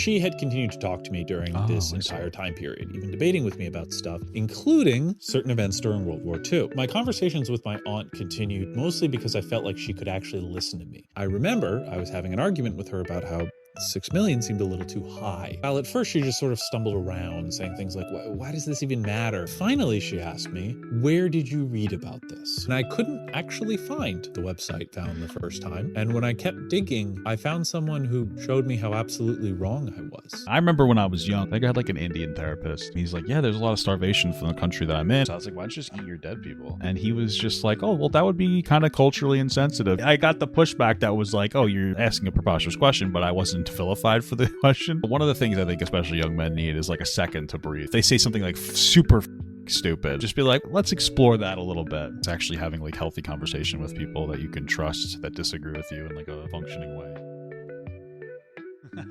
She had continued to talk to me during this entire time period, even debating with me about stuff, including certain events during World War II. My conversations with my aunt continued mostly because I felt like she could actually listen to me. I remember I was having an argument with her about how 6 million seemed a little too high. While at first she just sort of stumbled around, saying things like, why does this even matter? Finally, she asked me, where did you read about this? And I couldn't actually find the website found the first time. And when I kept digging, I found someone who showed me how absolutely wrong I was. I remember when I was young, I think I had like an Indian therapist. He's like, yeah, there's a lot of starvation from the country that I'm in. So I was like, why don't you just eat your dead people? And he was just like, oh, well, that would be kind of culturally insensitive. I got the pushback that was like, oh, you're asking a preposterous question, but I wasn't vilified for the question. But one of the things I think especially young men need is like a second to breathe. If they say something like super stupid, just be like, let's explore that a little bit. It's actually having like healthy conversation with people that you can trust that disagree with you in like a functioning way.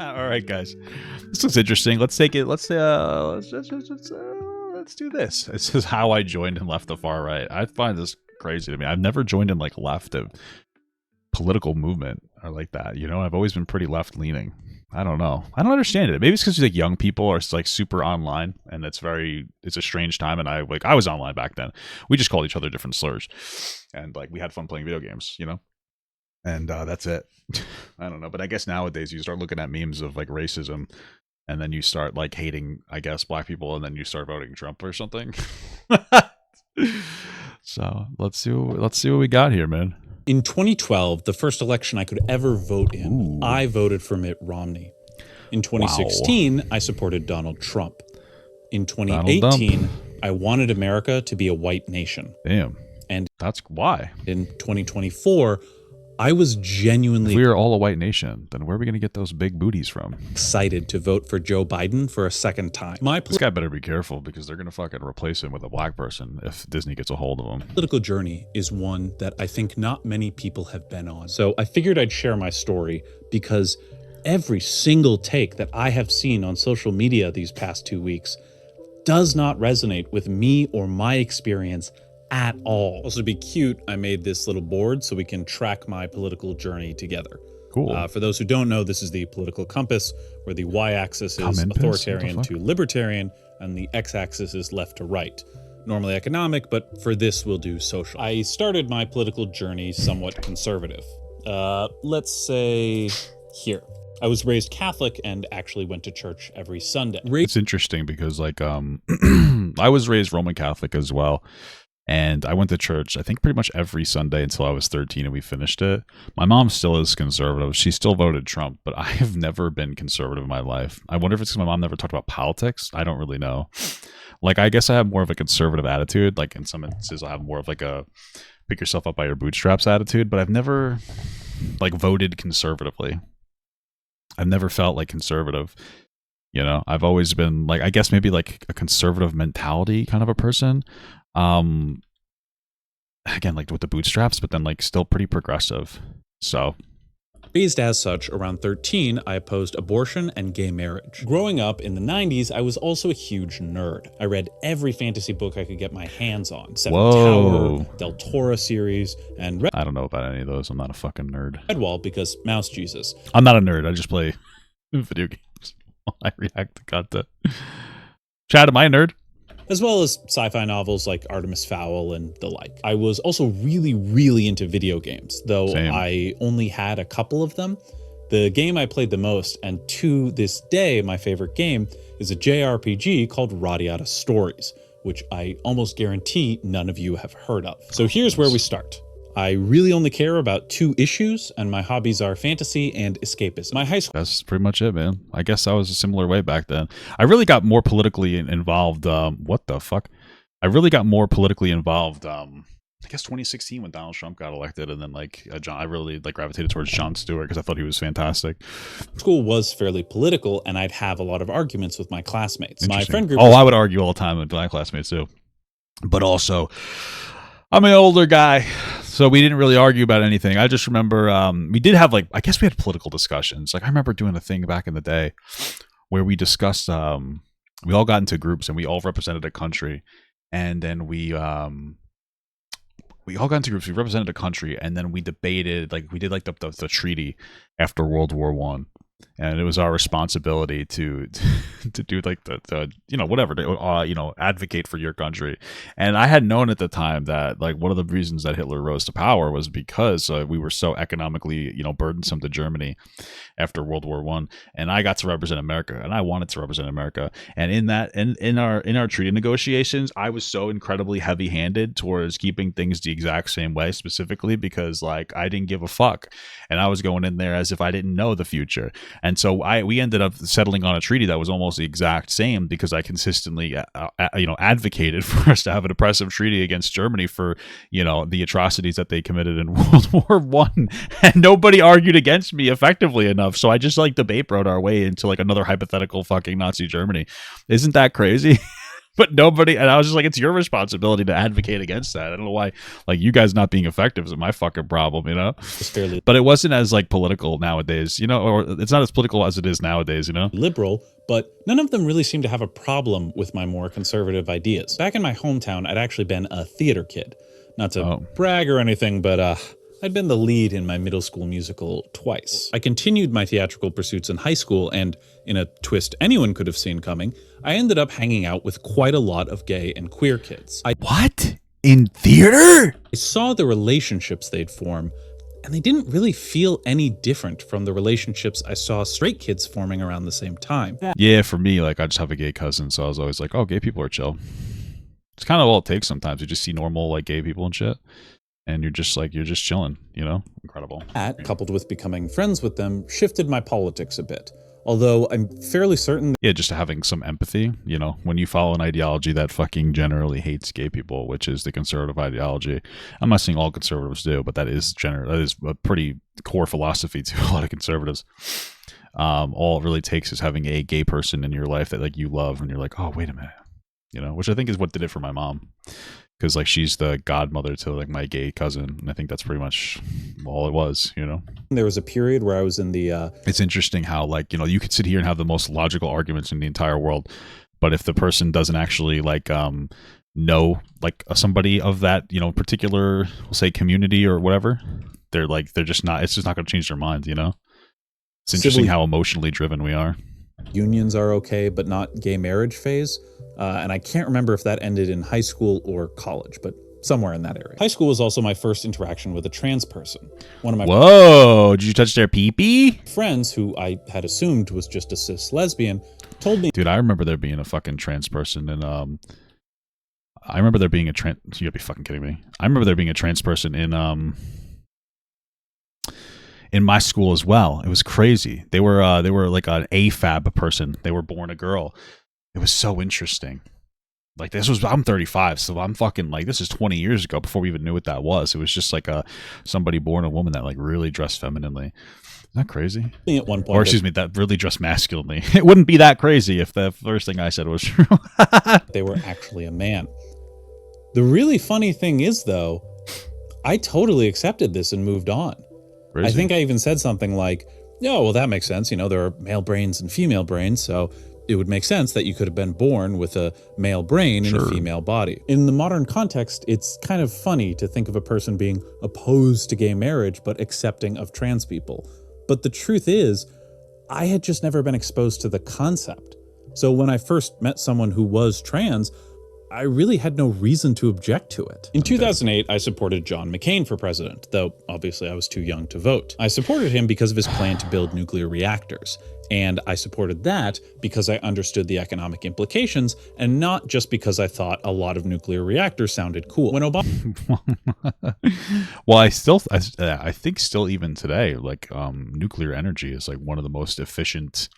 All right, guys, this looks interesting. Let's take it. Let's do this. This is how I joined and left the far right. I find this crazy to me. I've never joined in like left of political movement or like that, you know. I've always been pretty left leaning. I don't know. I don't understand it. Maybe it's because like young people are like super online, and it's a strange time. And I was online back then. We just called each other different slurs, and like we had fun playing video games, you know. And that's it. I don't know. But I guess nowadays you start looking at memes of like racism, and then you start like hating, I guess, black people, and then you start voting Trump or something. So let's see what we got here, man. In 2012, the first election I could ever vote in, I voted for Mitt Romney. In 2016, I supported Donald Trump. In 2018, I wanted America to be a white nation. Damn. And that's why. In 2024, I was genuinely... If we are all a white nation, then where are we going to get those big booties from? Excited to vote for Joe Biden for a second time. This guy better be careful, because they're going to fucking replace him with a black person if Disney gets a hold of him. Political journey is one that I think not many people have been on. So I figured I'd share my story, because every single take that I have seen on social media these past 2 weeks does not resonate with me or my experience at all. Also, to be cute, I made this little board so we can track my political journey together. Cool. For those who don't know, this is the political compass, where the y-axis is authoritarian to libertarian, and the x-axis is left to right. Normally economic, but for this we'll do social. I started my political journey somewhat conservative. Let's say here. I was raised Catholic and actually went to church every Sunday. It's interesting because like I was raised Roman Catholic as well. And I went to church, I think, pretty much every Sunday until I was 13 and we finished it. My mom still is conservative. She still voted Trump, but I have never been conservative in my life. I wonder if it's because my mom never talked about politics. I don't really know. Like, I guess I have more of a conservative attitude. Like, in some instances, I have more of like a pick yourself up by your bootstraps attitude, but I've never, like, voted conservatively. I've never felt like conservative. You know, I've always been, like, I guess maybe, like, a conservative mentality kind of a person. Again, like with the bootstraps, but then like still pretty progressive. So raised as such, around 13, I opposed abortion and gay marriage. Growing up in the 90s, I was also a huge nerd. I read every fantasy book I could get my hands on. Seven Tower, Del Toro series, and I don't know about any of those. I'm not a fucking nerd. Redwall, because Mouse Jesus. I'm not a nerd. I just play video games while I react to content. Chad, am I a nerd? As well as sci-fi novels like Artemis Fowl and the like. I was also really, really into video games, though I only had a couple of them. The game I played the most, and to this day my favorite game, is a JRPG called Radiata Stories, which I almost guarantee none of you have heard of. So here's where we start. I really only care about 2 issues, and my hobbies are fantasy and escapism. My high school... That's pretty much it, man. I guess I was a similar way back then. I really got more politically involved. What the fuck? I really got more politically involved, I guess 2016 when Donald Trump got elected, and then like I really like gravitated towards Jon Stewart because I thought he was fantastic. School was fairly political, and I'd have a lot of arguments with my classmates. My friend group... I would argue all the time with my classmates too. But also... I'm an older guy, so we didn't really argue about anything. I just remember we did have like, I guess we had political discussions. Like I remember doing a thing back in the day where we discussed, we all got into groups and we all represented a country. And then we all got into groups, we represented a country, and then we debated, like we did like the treaty after World War I. and it was our responsibility to to do like the you know, whatever, to you know, advocate for your country. And I had known at the time that like one of the reasons that Hitler rose to power was because we were so economically, you know, burdensome to Germany after World War One, and I got to represent America, and I wanted to represent America. And in our treaty negotiations, I was so incredibly heavy handed towards keeping things the exact same way, specifically because like I didn't give a fuck, and I was going in there as if I didn't know the future. And so we ended up settling on a treaty that was almost the exact same because I consistently you know, advocated for us to have an oppressive treaty against Germany for, you know, the atrocities that they committed in World War One, and nobody argued against me effectively enough. So I just like debate broed our way into like another hypothetical fucking Nazi Germany. Isn't that crazy? But nobody, and I was just like, it's your responsibility to advocate against that. I don't know why, like, you guys not being effective is my fucking problem, you know? But it wasn't as like political nowadays, you know, or it's not as political as it is nowadays, you know? Liberal, but none of them really seemed to have a problem with my more conservative ideas. Back in my hometown, I'd actually been a theater kid. Not to brag or anything, but I'd been the lead in my middle school musical twice. I continued my theatrical pursuits in high school, and in a twist anyone could have seen coming, I ended up hanging out with quite a lot of gay and queer kids. What? In theater? I saw the relationships they'd form, and they didn't really feel any different from the relationships I saw straight kids forming around the same time. Yeah, for me, like, I just have a gay cousin, so I was always like, oh, gay people are chill. It's kind of all it takes sometimes. You just see normal, like, gay people and shit, and you're just chilling, you know? Incredible. That, coupled with becoming friends with them, shifted my politics a bit. Although I'm fairly certain... Yeah, just having some empathy, you know, when you follow an ideology that fucking generally hates gay people, which is the conservative ideology. I'm not saying all conservatives do, but that is a pretty core philosophy to a lot of conservatives. All it really takes is having a gay person in your life that like you love, and you're like, oh, wait a minute, you know, which I think is what did it for my mom. Because like she's the godmother to like my gay cousin, and I think that's pretty much all it was, you know. There was a period where I was in the It's interesting how, like, you know, you could sit here and have the most logical arguments in the entire world, but if the person doesn't actually like know like somebody of that, you know, particular, we'll say, community or whatever, they're just not, it's just not going to change their mind, you know. It's interesting how emotionally driven we are. Unions are okay, but not gay marriage phase. And I can't remember if that ended in high school or college, but somewhere in that area. High school was also my first interaction with a trans person. One of my Whoa, did you touch their pee-pee? Friends, who I had assumed was just a cis lesbian, told me... Dude, I remember there being a fucking trans person, and I remember there being a trans... You gotta be fucking kidding me. I remember there being a trans person in my school as well. It was crazy. They were like an AFAB person. They were born a girl. It was so interesting. Like, I'm 35, so I'm fucking like, this is 20 years ago before we even knew what that was. It was just like somebody born a woman that like really dressed femininely. Isn't that crazy? At one point, or excuse me, that really dressed masculinely. It wouldn't be that crazy if the first thing I said was true. They were actually a man. The really funny thing is, though, I totally accepted this and moved on. Crazy. I think I even said something like, "Oh, well, that makes sense. You know, there are male brains and female brains, so it would make sense that you could have been born with a male brain in a female body." In the modern context, it's kind of funny to think of a person being opposed to gay marriage but accepting of trans people. But the truth is, I had just never been exposed to the concept. So when I first met someone who was trans, I really had no reason to object to it. In 2008, I supported John McCain for president, though obviously I was too young to vote. I supported him because of his plan to build nuclear reactors. And I supported that because I understood the economic implications, and not just because I thought a lot of nuclear reactors sounded cool. When Obama... Well, I think still even today, like nuclear energy is like one of the most efficient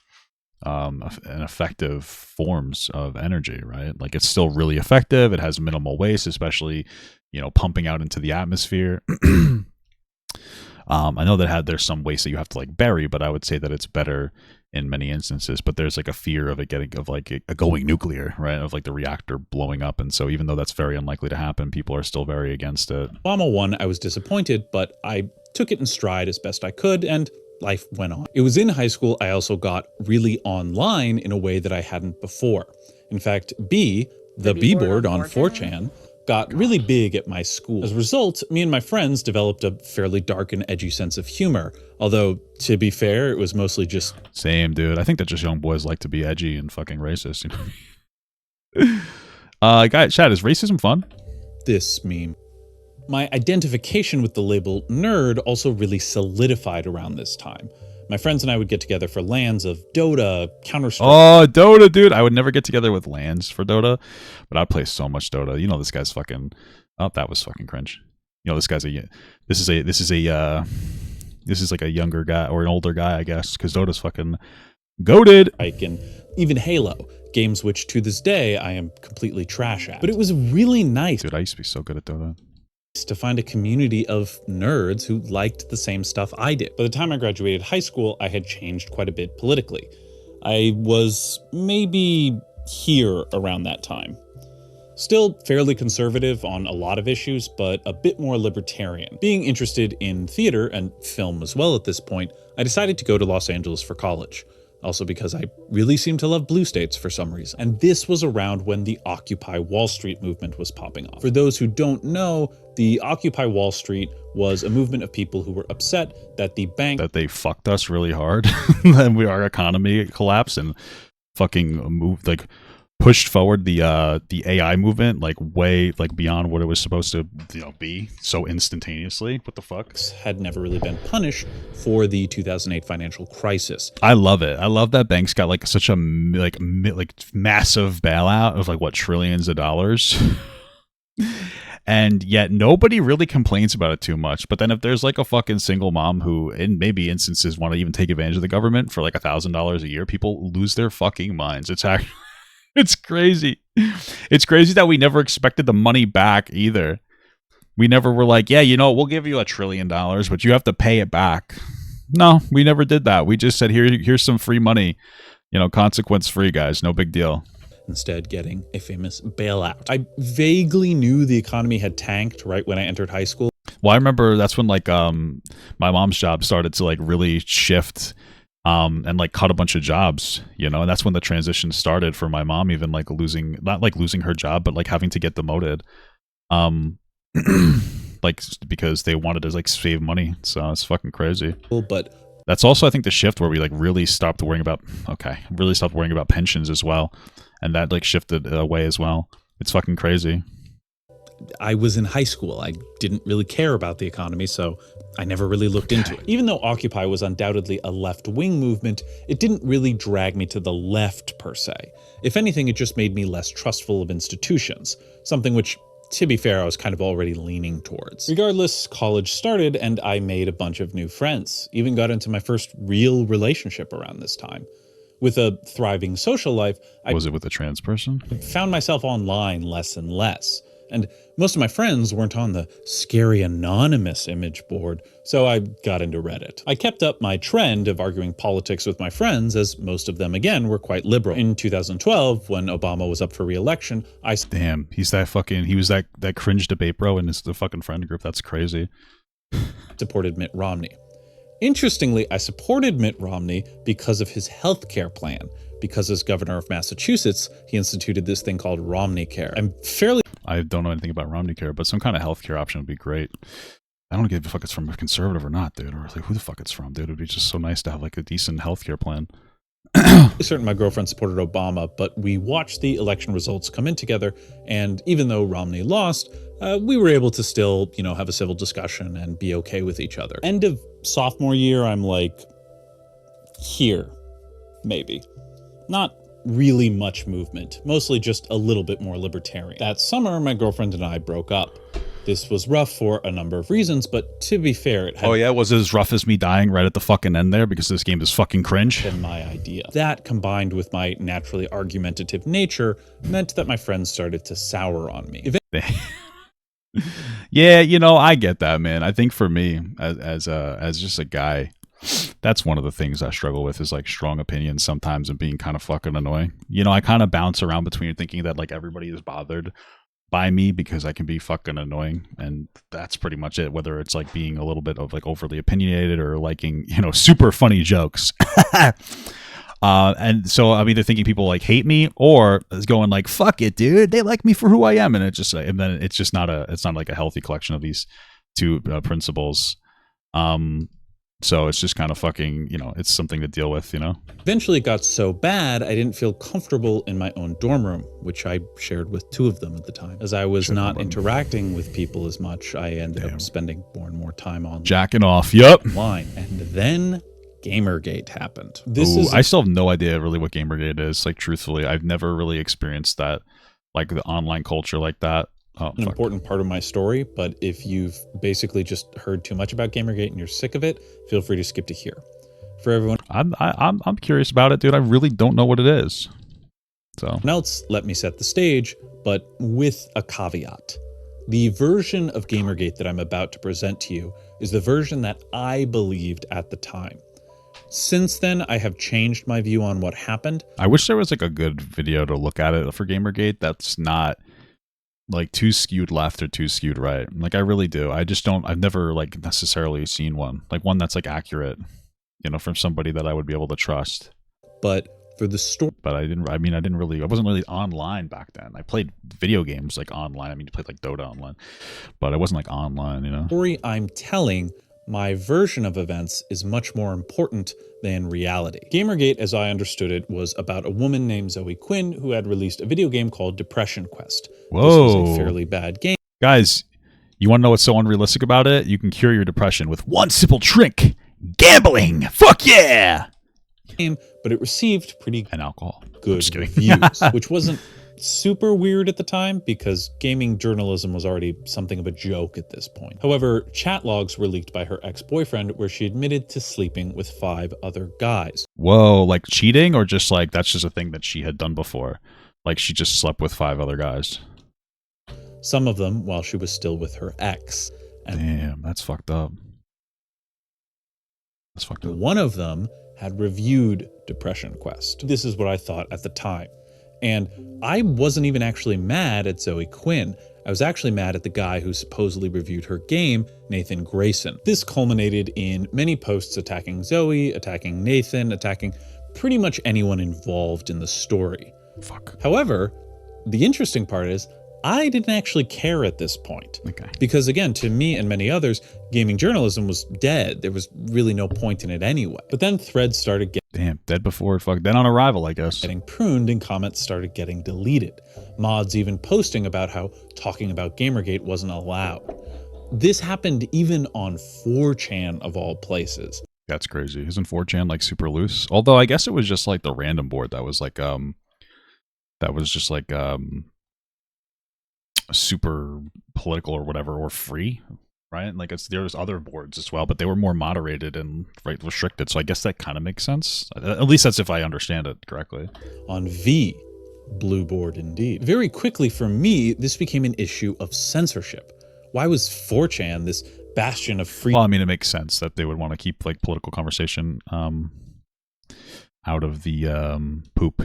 and effective forms of energy, right? Like, it's still really effective. It has minimal waste, especially, you know, pumping out into the atmosphere. I know that there's some waste that you have to like bury, but I would say that it's better in many instances. But there's like a fear of it going nuclear, right? Of like the reactor blowing up. And so even though that's very unlikely to happen, people are still very against it. Obama won, I was disappointed, but I took it in stride as best I could, and life went on. It was in high school I also got really online in a way that I hadn't before. In fact, the B board on 4chan got really big at my school. As a result, me and my friends developed a fairly dark and edgy sense of humor. Although, to be fair, it was mostly just... Same, dude. I think that just young boys like to be edgy and fucking racist, you know? Guys, Chad, is racism fun? This meme. My identification with the label nerd also really solidified around this time. My friends and I would get together for LANs of Dota, Counter-Strike. Oh, Dota, dude. I would never get together with LANs for Dota, but I'd play so much Dota. You know, this guy's fucking... Oh, that was fucking cringe. You know, this guy's a... This is like a younger guy or an older guy, I guess, because Dota's fucking goated. And even Halo, games which to this day I am completely trash at. But it was really nice. Dude, I used to be so good at Dota. To find a community of nerds who liked the same stuff I did. By the time I graduated high school, I had changed quite a bit politically. I was maybe here around that time. Still fairly conservative on a lot of issues, but a bit more libertarian. Being interested in theater and film as well at this point, I decided to go to Los Angeles for college. Also because I really seemed to love blue states for some reason. And this was around when the Occupy Wall Street movement was popping off. For those who don't know, the Occupy Wall Street was a movement of people who were upset that the bank... That they fucked us really hard. And our economy collapsed and fucking moved, like, pushed forward the AI movement, like, way, like, beyond what it was supposed to, you know, be so instantaneously. What the fuck? Had never really been punished for the 2008 financial crisis. I love it. I love that banks got, like, such a, like massive bailout of, like, what, trillions of dollars? And yet nobody really complains about it too much. But then if there's like a fucking single mom who in maybe instances want to even take advantage of the government for like $1,000 a year, people lose their fucking minds. It's actually, it's crazy. It's crazy that we never expected the money back either. We never were like, yeah, you know, we'll give you $1 trillion, but you have to pay it back. No, we never did that. We just said, here's some free money, you know, consequence free, guys. No big deal. Instead getting a famous bailout. I vaguely knew the economy had tanked right when I entered high school. Well, I remember that's when like my mom's job started to like really shift and like cut a bunch of jobs, you know, and that's when the transition started for my mom, even like not like losing her job, but like having to get demoted. Like because they wanted to like save money. So it's fucking crazy. But that's also, I think, the shift where we like really stopped worrying about pensions as well. And that like shifted away as well. It's fucking crazy. I was in high school. I didn't really care about the economy, so I never really looked into it. Even though Occupy was undoubtedly a left-wing movement, it didn't really drag me to the left per se. If anything, it just made me less trustful of institutions, something which, to be fair, I was kind of already leaning towards. Regardless, college started and I made a bunch of new friends, even got into my first real relationship around this time. With a thriving social life, Was it with a trans person? Found myself online less and less. And most of my friends weren't on the scary anonymous image board, so I got into Reddit. I kept up my trend of arguing politics with my friends, as most of them, again, were quite liberal. In 2012, when Obama was up for re-election, Damn, he was that cringe debate bro in the fucking friend group. That's crazy. Supported Mitt Romney. Interestingly, I supported Mitt Romney because of his healthcare plan. Because as governor of Massachusetts, he instituted this thing called Romney Care. I don't know anything about Romney Care, but some kind of healthcare option would be great. I don't give a fuck it's from a conservative or not, dude, or like who the fuck it's from, dude. It would be just so nice to have like a decent healthcare plan. Certain my girlfriend supported Obama, but we watched the election results come in together, and even though Romney lost, we were able to still, you know, have a civil discussion and be okay with each other. End of sophomore year, I'm like, here, maybe. Not really much movement, mostly just a little bit more libertarian. That summer, my girlfriend and I broke up. This was rough for a number of reasons, but to be fair, it had... Oh yeah, was it as rough as me dying right at the fucking end there because this game is fucking cringe? ...been my idea. That, combined with my naturally argumentative nature, meant that my friends started to sour on me. Yeah, you know, I get that, man. I think for me, as just a guy, that's one of the things I struggle with is like strong opinions sometimes and being kind of fucking annoying. You know, I kind of bounce around between thinking that like everybody is bothered by me because I can be fucking annoying, and that's pretty much it. Whether it's like being a little bit of like overly opinionated or liking, you know, super funny jokes. And so I'm either thinking people like hate me or is going like, fuck it, dude, they like me for who I am. And then it's just not it's not like a healthy collection of these two principles. So it's just kind of fucking, it's something to deal with, Eventually it got so bad, I didn't feel comfortable in my own dorm room, which I shared with 2 of them at the time. As I was not interacting with people as much, I ended up spending more and more time on jacking off. Yep. Online. And then Gamergate happened. I still have no idea really what Gamergate is. Like, truthfully, I've never really experienced that, like the online culture like that. An important part of my story, but if you've basically just heard too much about Gamergate and you're sick of it, feel free to skip to here. For everyone, I'm curious about it, dude. I really don't know what it is. So else, let me set the stage, but with a caveat. The version of Gamergate that I'm about to present to you is the version that I believed at the time. Since then, I have changed my view on what happened. I wish there was like a good video to look at it for Gamergate that's not like too skewed left or too skewed right. Like, I really do. I've never like necessarily seen one, like one that's like accurate, from somebody that I would be able to trust. But for the story, I wasn't really online back then. I played video games like online. I mean, you played like Dota online, but I wasn't like online, story I'm telling, my version of events is much more important than reality. Gamergate, as I understood it, was about a woman named Zoe Quinn who had released a video game called Depression Quest. Whoa. This was a fairly bad game. Guys, you want to know what's so unrealistic about it? You can cure your depression with one simple trick. Gambling. Fuck yeah! But it received pretty and alcohol. Good reviews, which wasn't super weird at the time because gaming journalism was already something of a joke at this point. However, chat logs were leaked by her ex-boyfriend where she admitted to sleeping with 5 other guys. Whoa, like cheating, or just like that's just a thing that she had done before? Like she just slept with 5 other guys? Some of them while she was still with her ex. And damn, that's fucked up. That's fucked up. One of them had reviewed Depression Quest. This is what I thought at the time. And I wasn't even actually mad at Zoe Quinn. I was actually mad at the guy who supposedly reviewed her game, Nathan Grayson. This culminated in many posts attacking Zoe, attacking Nathan, attacking pretty much anyone involved in the story. Fuck. However, the interesting part is I didn't actually care at this point. Okay. Because again, to me and many others, gaming journalism was dead. There was really no point in it anyway. But then threads started dead before dead on arrival, I guess. Getting pruned and comments started getting deleted. Mods even posting about how talking about Gamergate wasn't allowed. This happened even on 4chan of all places. That's crazy. Isn't 4chan like super loose? Although I guess it was just like the random board that was like super political or whatever, or free, right? Like there's other boards as well, but they were more moderated and restricted. So I guess that kind of makes sense. At least that's if I understand it correctly. On V, blue board indeed. Very quickly for me, this became an issue of censorship. Why was 4chan this bastion of free? Well, I mean, it makes sense that they would want to keep like political conversation out of the poop,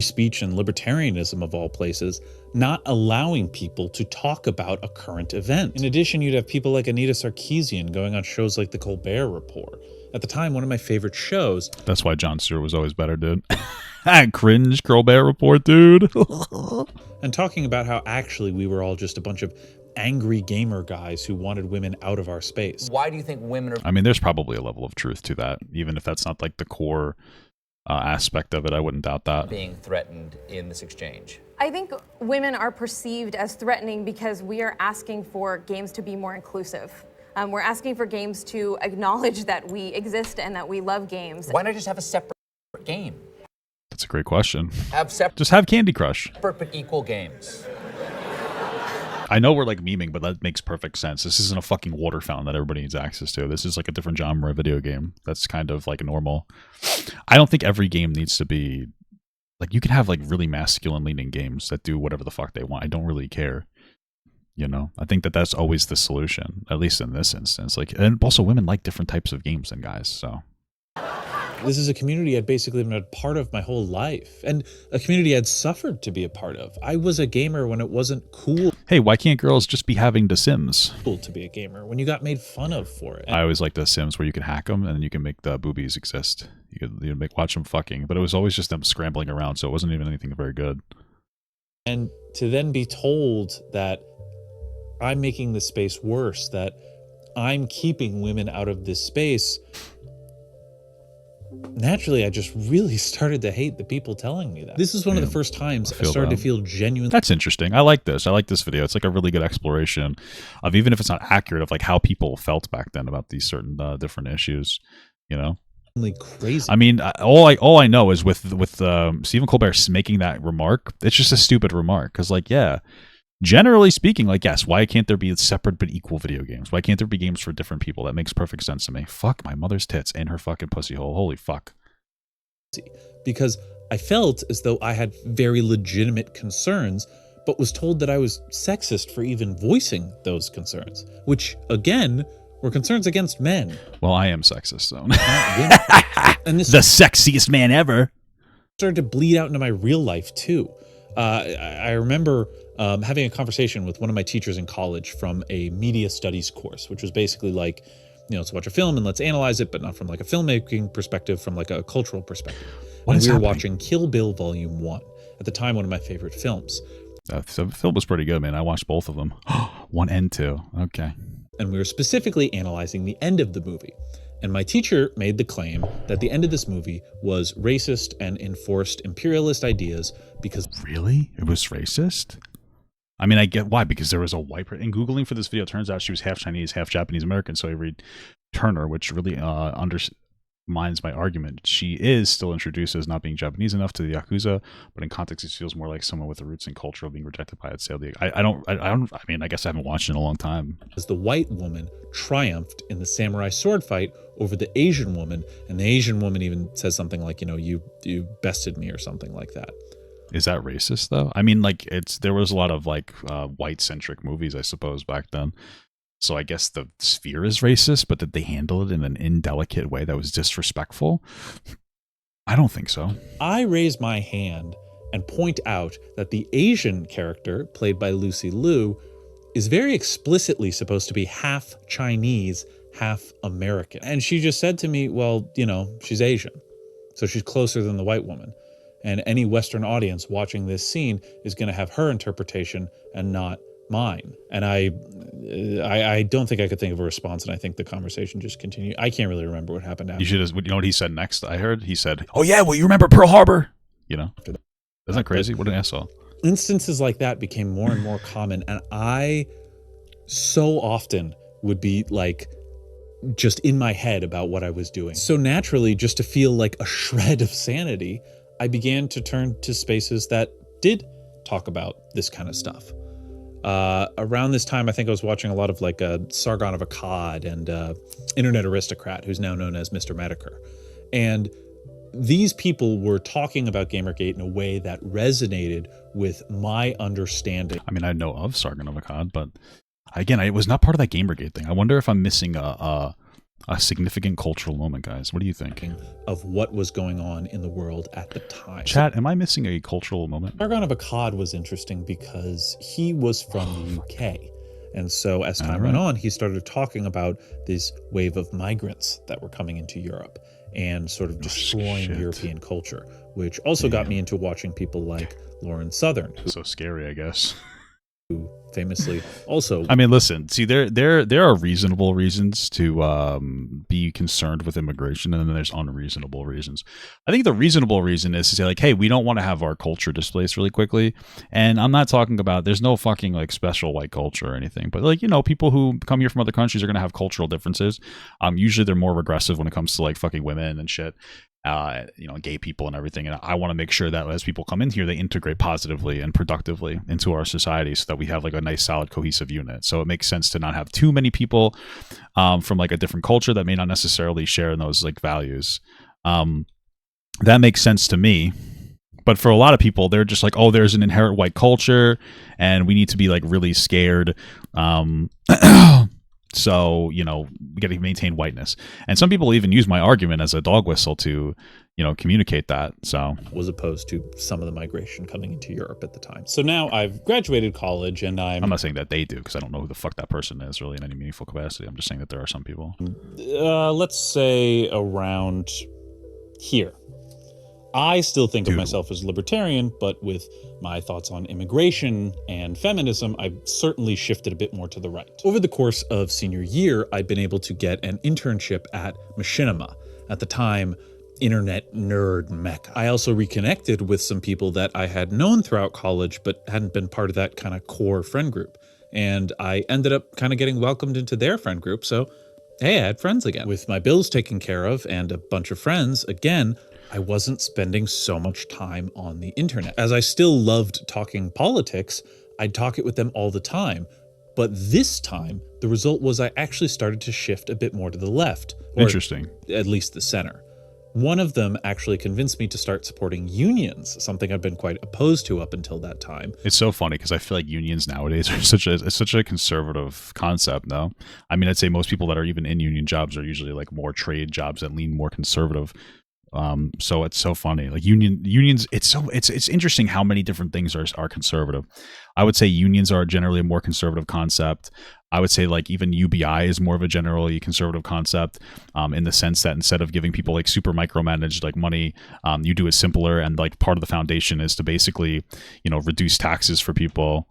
speech and libertarianism of all places, not allowing people to talk about a current event. In addition, you'd have people like Anita Sarkeesian going on shows like The Colbert Report. At the time, one of my favorite shows. That's why Jon Stewart was always better, dude. Cringe Colbert Report, dude. And talking about how actually we were all just a bunch of angry gamer guys who wanted women out of our space. Why do you think women are... I mean, there's probably a level of truth to that, even if that's not like the core aspect of it. I wouldn't doubt that. Being threatened in this exchange. I think women are perceived as threatening because we are asking for games to be more inclusive. We're asking for games to acknowledge that we exist and that we love games. Why not just have a separate game? That's a great question. Just have Candy Crush. Separate but equal games. I know we're like memeing, but that makes perfect sense. This isn't a fucking water fountain that everybody needs access to. This is like a different genre of video game. That's kind of like normal. I don't think every game needs to be like, you can have like really masculine leaning games that do whatever the fuck they want. I don't really care. I think that that's always the solution, at least in this instance. Like, and also women like different types of games than guys. So this is a community I'd basically been a part of my whole life, and a community I'd suffered to be a part of. I was a gamer when it wasn't cool. hey, why can't girls just be having The Sims? Cool to be a gamer when you got made fun of for it. I always like The Sims where you can hack them and then you can make the boobies exist. You could watch them fucking, but it was always just them scrambling around, so it wasn't even anything very good. And to then be told that I'm making this space worse, that I'm keeping women out of this space, naturally, I just really started to hate the people telling me that. This is one of the first times I started to feel genuine. That's interesting. I like this. I like this video. It's like a really good exploration of, even if it's not accurate, of like how people felt back then about these certain different issues, you know? Crazy. I mean, all I know is with Stephen Colbert making that remark, it's just a stupid remark. Because, like, yeah, generally speaking, like, yes, why can't there be separate but equal video games? Why can't there be games for different people? That makes perfect sense to me. Fuck my mother's tits and her fucking pussy hole. Holy fuck. Because I felt as though I had very legitimate concerns, but was told that I was sexist for even voicing those concerns, which, again, were concerns against men. Well, I am sexist, though. And this the sexiest man ever. Started to bleed out into my real life, too. I remember having a conversation with one of my teachers in college from a media studies course, which was basically like, you know, let's watch a film and let's analyze it, but not from like a filmmaking perspective, from like a cultural perspective. We were watching Kill Bill Volume 1, at the time one of my favorite films. The film was pretty good, man. I watched both of them. 1 and 2. Okay. And we were specifically analyzing the end of the movie. And my teacher made the claim that the end of this movie was racist and enforced imperialist ideas because... Really? It was racist? I mean, I get why, because there was a white... In Googling for this video, it turns out she was half Chinese, half Japanese American, so I read Turner, which really undermines my argument. She is still introduced as not being Japanese enough to the Yakuza, but in context, it feels more like someone with the roots and culture of being rejected by it. I mean, I guess I haven't watched it in a long time. As the white woman triumphed in the samurai sword fight over the Asian woman, and the Asian woman even says something like, you know, you bested me or something like that. Is that racist though? I mean, like, there was a lot of like white centric movies, I suppose, back then. So I guess the sphere is racist, but did they handle it in an indelicate way that was disrespectful? I don't think so. I raise my hand and point out that the Asian character, played by Lucy Liu, is very explicitly supposed to be half Chinese, half American. And she just said to me, well, you know, she's Asian, so she's closer than the white woman. And any Western audience watching this scene is going to have her interpretation and not mine. And I don't think I could think of a response, and I think the conversation just continued. I can't really remember what happened after. You know what he said next? I heard he said, "Oh yeah, well, you remember Pearl Harbor?" You know, isn't that crazy? What an asshole. Instances like that became more and more common, and I so often would be like just in my head about what I was doing. So naturally, just to feel like a shred of sanity, I began to turn to spaces that did talk about this kind of stuff. Around this time, I think I was watching a lot of like Sargon of Akkad and Internet Aristocrat, who's now known as Mr. Medicare. And these people were talking about Gamergate in a way that resonated with my understanding. I mean, I know of Sargon of Akkad, but again, it was not part of that Gamergate thing. I wonder if I'm missing a significant cultural moment, guys. What do you think? Of what was going on in the world at the time. Chat, am I missing a cultural moment? Sargon of Akkad was interesting because he was from the UK. And so as time went on, he started talking about this wave of migrants that were coming into Europe and sort of destroying European culture, which also got me into watching people like Lauren Southern. So scary, I guess. Who famously also... I mean, listen, see, there are reasonable reasons to be concerned with immigration, and then there's unreasonable reasons. I think the reasonable reason is to say, like, hey, we don't want to have our culture displaced really quickly. And I'm not talking about, there's no fucking, like, special white culture or anything. But, like, you know, people who come here from other countries are going to have cultural differences. Usually they're more regressive when it comes to, like, fucking women and shit. You know, gay people and everything. And I want to make sure that as people come in here, they integrate positively and productively into our society so that we have like a nice, solid, cohesive unit. So it makes sense to not have too many people from like a different culture that may not necessarily share in those like values. That makes sense to me. But for a lot of people, they're just like, oh, there's an inherent white culture and we need to be like really scared. So, you know, we got to maintain whiteness. And some people even use my argument as a dog whistle to, communicate that. So was opposed to some of the migration coming into Europe at the time. So now I've graduated college and I'm not saying that they do, because I don't know who the fuck that person is really in any meaningful capacity. I'm just saying that there are some people. Let's say around here. I still think of myself as libertarian, but with my thoughts on immigration and feminism, I've certainly shifted a bit more to the right. Over the course of senior year, I've been able to get an internship at Machinima, at the time, internet nerd mecca. I also reconnected with some people that I had known throughout college, but hadn't been part of that kind of core friend group. And I ended up kind of getting welcomed into their friend group, so hey, I had friends again. With my bills taken care of and a bunch of friends, again, I wasn't spending so much time on the internet. As I still loved talking politics, I'd talk it with them all the time. But this time, the result was I actually started to shift a bit more to the left. Interesting. At least the center. One of them actually convinced me to start supporting unions, something I've been quite opposed to up until that time. It's so funny because I feel like unions nowadays are such a conservative concept, no? I mean, I'd say most people that are even in union jobs are usually like more trade jobs that lean more conservative. So it's so funny. Like unions, it's interesting how many different things are conservative. I would say unions are generally a more conservative concept. I would say like even UBI is more of a generally conservative concept, in the sense that instead of giving people like super micromanaged like money, you do it simpler, and like part of the foundation is to basically, reduce taxes for people.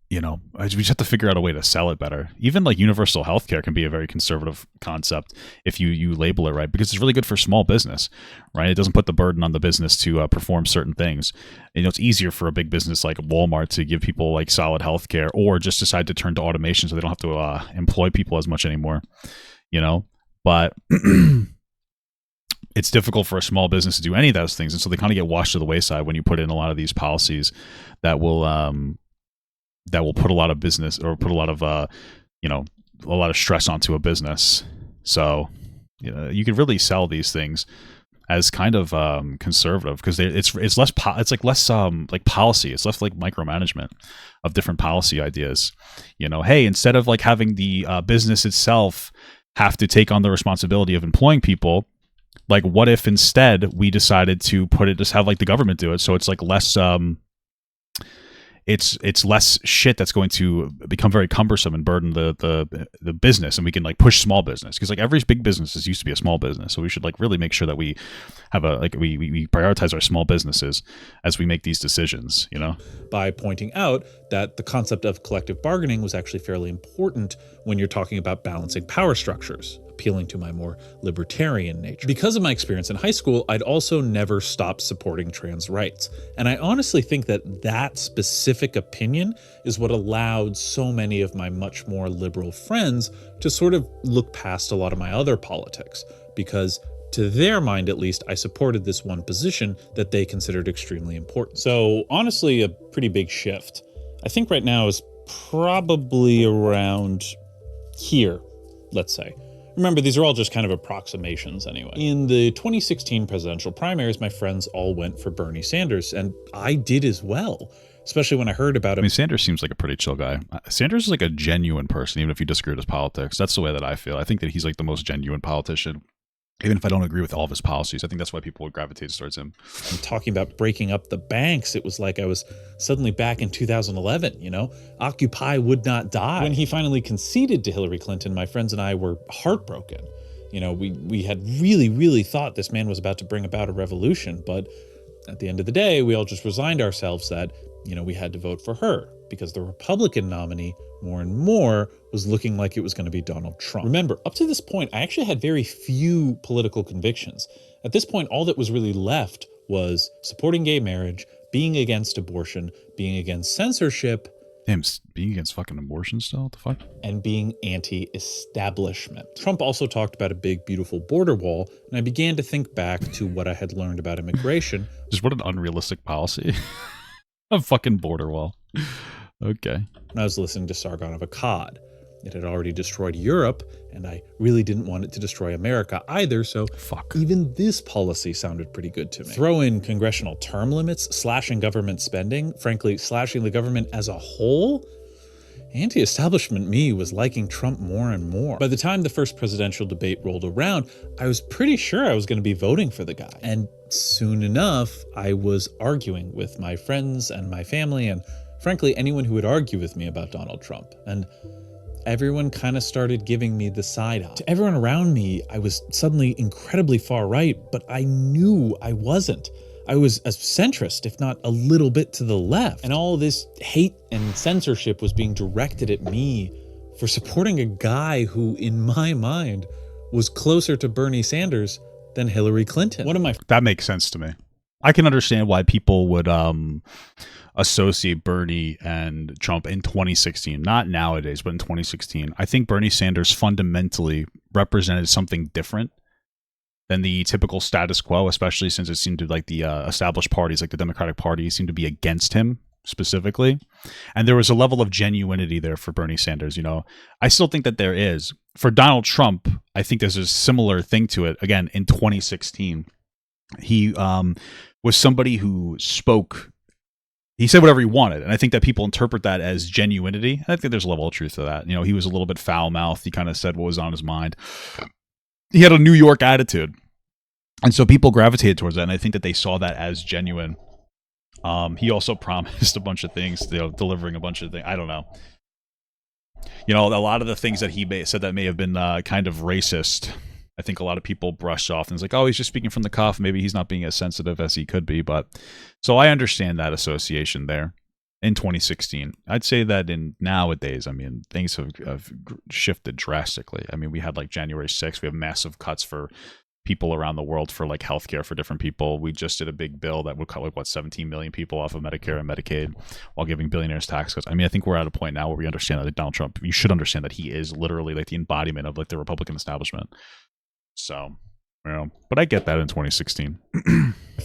We just have to figure out a way to sell it better. Even like universal healthcare can be a very conservative concept if you label it right, because it's really good for small business, right? It doesn't put the burden on the business to perform certain things. It's easier for a big business like Walmart to give people like solid healthcare, or just decide to turn to automation so they don't have to employ people as much anymore, But it's difficult for a small business to do any of those things, and so they kind of get washed to the wayside when you put in a lot of these policies that will put a lot of business, or put a lot of stress onto a business. So, you could really sell these things as kind of conservative, because it's less policy. It's less like micromanagement of different policy ideas. Hey, instead of like having the business itself have to take on the responsibility of employing people, like what if instead we decided to just have like the government do it? So it's like less. It's less shit that's going to become very cumbersome and burden the business, and we can like push small business, because like every big business used to be a small business, so we should like really make sure that we have we prioritize our small businesses as we make these decisions, by pointing out that the concept of collective bargaining was actually fairly important when you're talking about balancing power structures, appealing to my more libertarian nature. Because of my experience in high school, I'd also never stopped supporting trans rights. And I honestly think that specific opinion is what allowed so many of my much more liberal friends to sort of look past a lot of my other politics, because to their mind, at least, I supported this one position that they considered extremely important. So honestly, a pretty big shift. I think right now is probably around here, let's say. Remember, these are all just kind of approximations anyway. In the 2016 presidential primaries, my friends all went for Bernie Sanders, and I did as well, especially when I heard about him. I mean, Sanders seems like a pretty chill guy. Sanders is like a genuine person, even if you disagree with his politics. That's the way that I feel. I think that he's like the most genuine politician. Even if I don't agree with all of his policies, I think that's why people would gravitate towards him. I'm talking about breaking up the banks. It was like I was suddenly back in 2011, Occupy would not die. When he finally conceded to Hillary Clinton, my friends and I were heartbroken. We had really, really thought this man was about to bring about a revolution, but at the end of the day, we all just resigned ourselves that, we had to vote for her, because the Republican nominee more and more was looking like it was going to be Donald Trump. Remember, up to this point, I actually had very few political convictions. At this point, all that was really left was supporting gay marriage, being against abortion, being against censorship. Damn, being against fucking abortion still? What the fuck? And being anti-establishment. Trump also talked about a big, beautiful border wall, and I began to think back to what I had learned about immigration. Just what an unrealistic policy. A fucking border wall. Okay. When I was listening to Sargon of Akkad. It had already destroyed Europe, and I really didn't want it to destroy America either, so even this policy sounded pretty good to me. Throw in congressional term limits, slashing government spending, frankly, slashing the government as a whole, anti-establishment me was liking Trump more and more. By the time the first presidential debate rolled around, I was pretty sure I was going to be voting for the guy. And soon enough, I was arguing with my friends and my family and frankly, anyone who would argue with me about Donald Trump. And everyone kind of started giving me the side eye. To everyone around me, I was suddenly incredibly far right, but I knew I wasn't. I was a centrist, if not a little bit to the left. And all this hate and censorship was being directed at me for supporting a guy who, in my mind, was closer to Bernie Sanders than Hillary Clinton. One of my That makes sense to me. I can understand why people would associate Bernie and Trump in 2016, not nowadays, but in 2016. I think Bernie Sanders fundamentally represented something different than the typical status quo, especially since it seemed to like the established parties, like the Democratic Party, seemed to be against him specifically. And there was a level of genuinity there for Bernie Sanders. You know, I still think that there is. For Donald Trump, I think there's a similar thing to it. Again, in 2016, he was somebody who spoke. He said whatever he wanted, and I think that people interpret that as genuinity. I think there's a level of truth to that. You know, he was a little bit foul-mouthed. He kind of said what was on his mind. He had a New York attitude, and so people gravitated towards that, and I think that they saw that as genuine. He also promised a bunch of things, you know, delivering a bunch of things. I don't know. You know, a lot of the things that he said that may have been kind of racist, I think a lot of people brush off and it's like, oh, he's just speaking from the cuff. Maybe he's not being as sensitive as he could be. But so I understand that association there in 2016. I'd say that in nowadays, I mean, things have shifted drastically. I mean, we had like January 6th. We have massive cuts for people around the world for like healthcare for different people. We just did a big bill that would cut like what 17 million people off of Medicare and Medicaid while giving billionaires tax cuts. I mean, I think we're at a point now where we understand that Donald Trump, you should understand that he is literally like the embodiment of like the Republican establishment. So, you know, but I get that in 2016.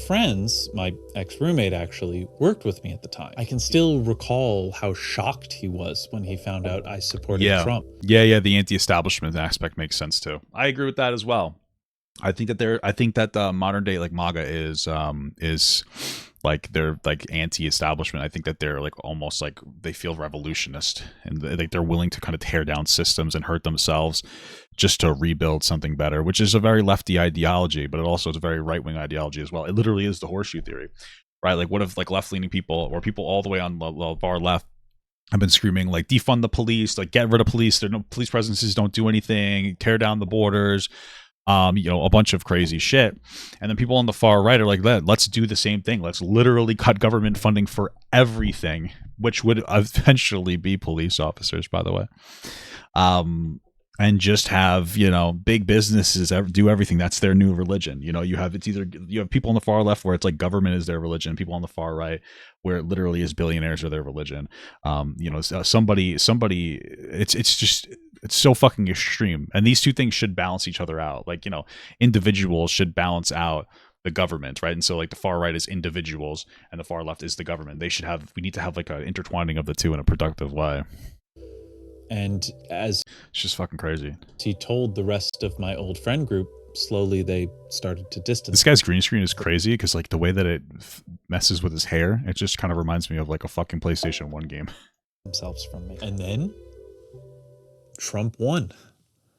friends, my ex-roommate actually worked with me at the time. I can still recall how shocked he was when he found out I supported Trump. Yeah, the anti-establishment aspect makes sense too. I agree with that as well. I think that modern day like MAGA is like they're like anti-establishment. I think that they're like almost like they feel revolutionist and like they're willing to kind of tear down systems and hurt themselves just to rebuild something better, which is a very lefty ideology, but it also is a very right-wing ideology as well. It literally is the horseshoe theory, right? Like what if like left-leaning people or people all the way on the far left have been screaming like defund the police, like get rid of police, there are no police presences, don't do anything, tear down the borders, you know, a bunch of crazy shit. And then people on the far right are like, let's do the same thing. Let's literally cut government funding for everything, which would eventually be police officers, by the way. And just have, you know, big businesses do everything. That's their new religion. You know, you have people on the far left where it's like government is their religion. People on the far right where it literally is billionaires are their religion. You know, somebody, it's so fucking extreme. And these two things should balance each other out. Like, you know, individuals should balance out the government, right? And so like the far right is individuals and the far left is the government. We need to have like an intertwining of the two in a productive way. And as it's just fucking crazy. He told the rest of my old friend group, slowly they started to distance. This guy's green screen is crazy because like the way that it messes with his hair, it just kind of reminds me of like a fucking PlayStation 1 game. Themselves from me. And then Trump won.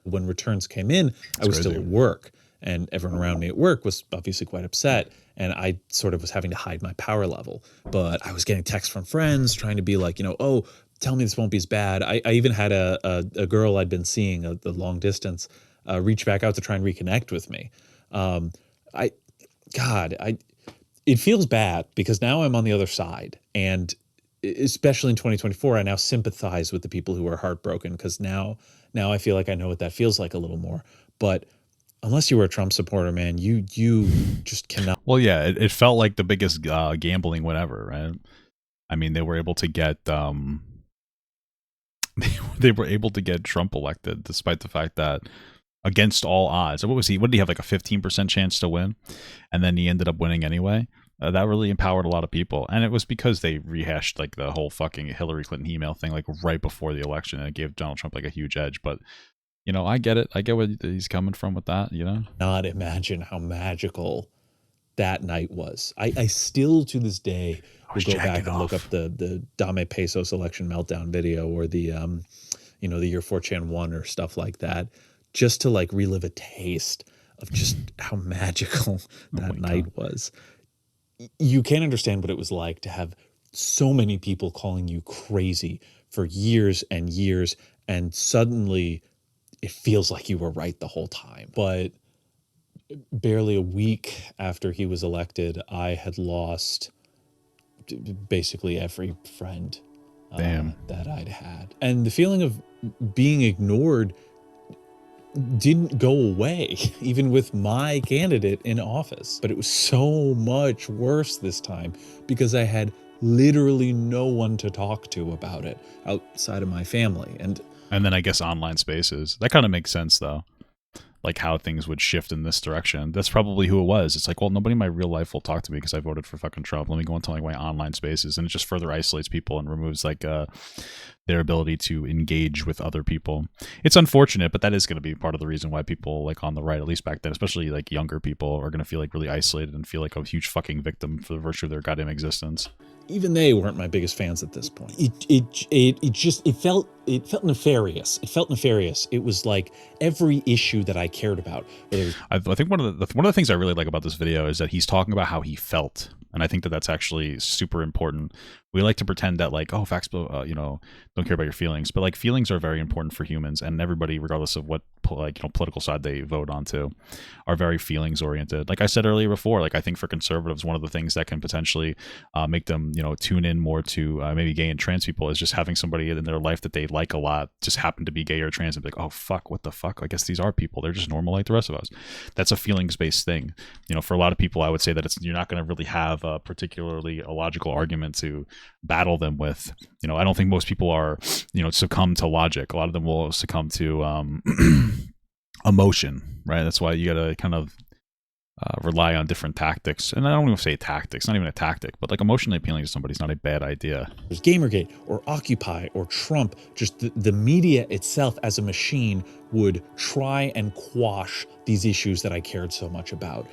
When returns came in, I was still at work. And everyone around me at work was obviously quite upset. And I sort of was having to hide my power level. But I was getting texts from friends trying to be like, you know, oh, tell me this won't be as bad. I even had a girl I'd been seeing the long distance reach back out to try and reconnect with me. It feels bad because now I'm on the other side. And especially in 2024, I now sympathize with the people who are heartbroken because now I feel like I know what that feels like a little more. But unless you were a Trump supporter, man, you just cannot. Well, yeah, it felt like the biggest gambling win ever, right? I mean, they were able to get Trump elected despite the fact that against all odds. What did he have, like a 15% chance to win? And then he ended up winning anyway. That really empowered a lot of people. And it was because they rehashed like the whole fucking Hillary Clinton email thing like right before the election, and it gave Donald Trump like a huge edge. But you know, I get it. I get where he's coming from with that, you know? Not imagine how magical that night was. I still to this day will go back and look up the Dame Pesos election meltdown video or the the Year 4chan 1 or stuff like that, just to like relive a taste of just how magical that night was. You can't understand what it was like to have so many people calling you crazy for years and years, and suddenly it feels like you were right the whole time. But barely a week after he was elected, I had lost basically every friend that I'd had. And the feeling of being ignored didn't go away, even with my candidate in office. But it was so much worse this time because I had literally no one to talk to about it outside of my family. And then I guess online spaces. That kind of makes sense, though. Like how things would shift in this direction. That's probably who it was. It's like, well, nobody in my real life will talk to me because I voted for fucking Trump. Let me go into like my online spaces, and it just further isolates people and removes like their ability to engage with other people. It's unfortunate, but that is going to be part of the reason why people like on the right, at least back then, especially like younger people, are going to feel like really isolated and feel like a huge fucking victim for the virtue of their goddamn existence. Even they weren't my biggest fans at this point. It felt nefarious. It felt nefarious. It was like every issue that I cared about. I think one of the things I really like about this video is that he's talking about how he felt, and I think that that's actually super important. We like to pretend that like, oh, facts, don't care about your feelings, but like feelings are very important for humans, and everybody, regardless of what political side they vote onto, are very feelings oriented. Like I said earlier before, like I think for conservatives, one of the things that can potentially make them tune in more to maybe gay and trans people is just having somebody in their life that they like a lot just happen to be gay or trans and be like, oh fuck, what the fuck? I guess these are people. They're just normal like the rest of us. That's a feelings based thing. For a lot of people, I would say that you're not going to really have a particularly a logical argument to battle them with. I don't think most people are succumb to logic. A lot of them will succumb to emotion, right? That's why you gotta kind of rely on different tactics. And I don't even say tactics, not even a tactic, but like emotionally appealing to somebody is not a bad idea. There's Gamergate or Occupy or Trump. Just the media itself as a machine would try and quash these issues that I cared so much about.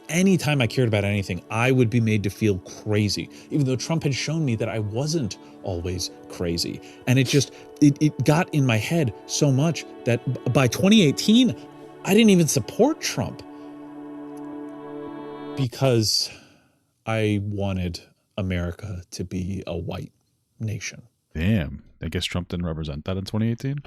Anytime I cared about anything, I would be made to feel crazy, even though Trump had shown me that I wasn't always crazy. And it got in my head so much that by 2018, I didn't even support Trump because I wanted America to be a white nation. Damn, I guess Trump didn't represent that in 2018.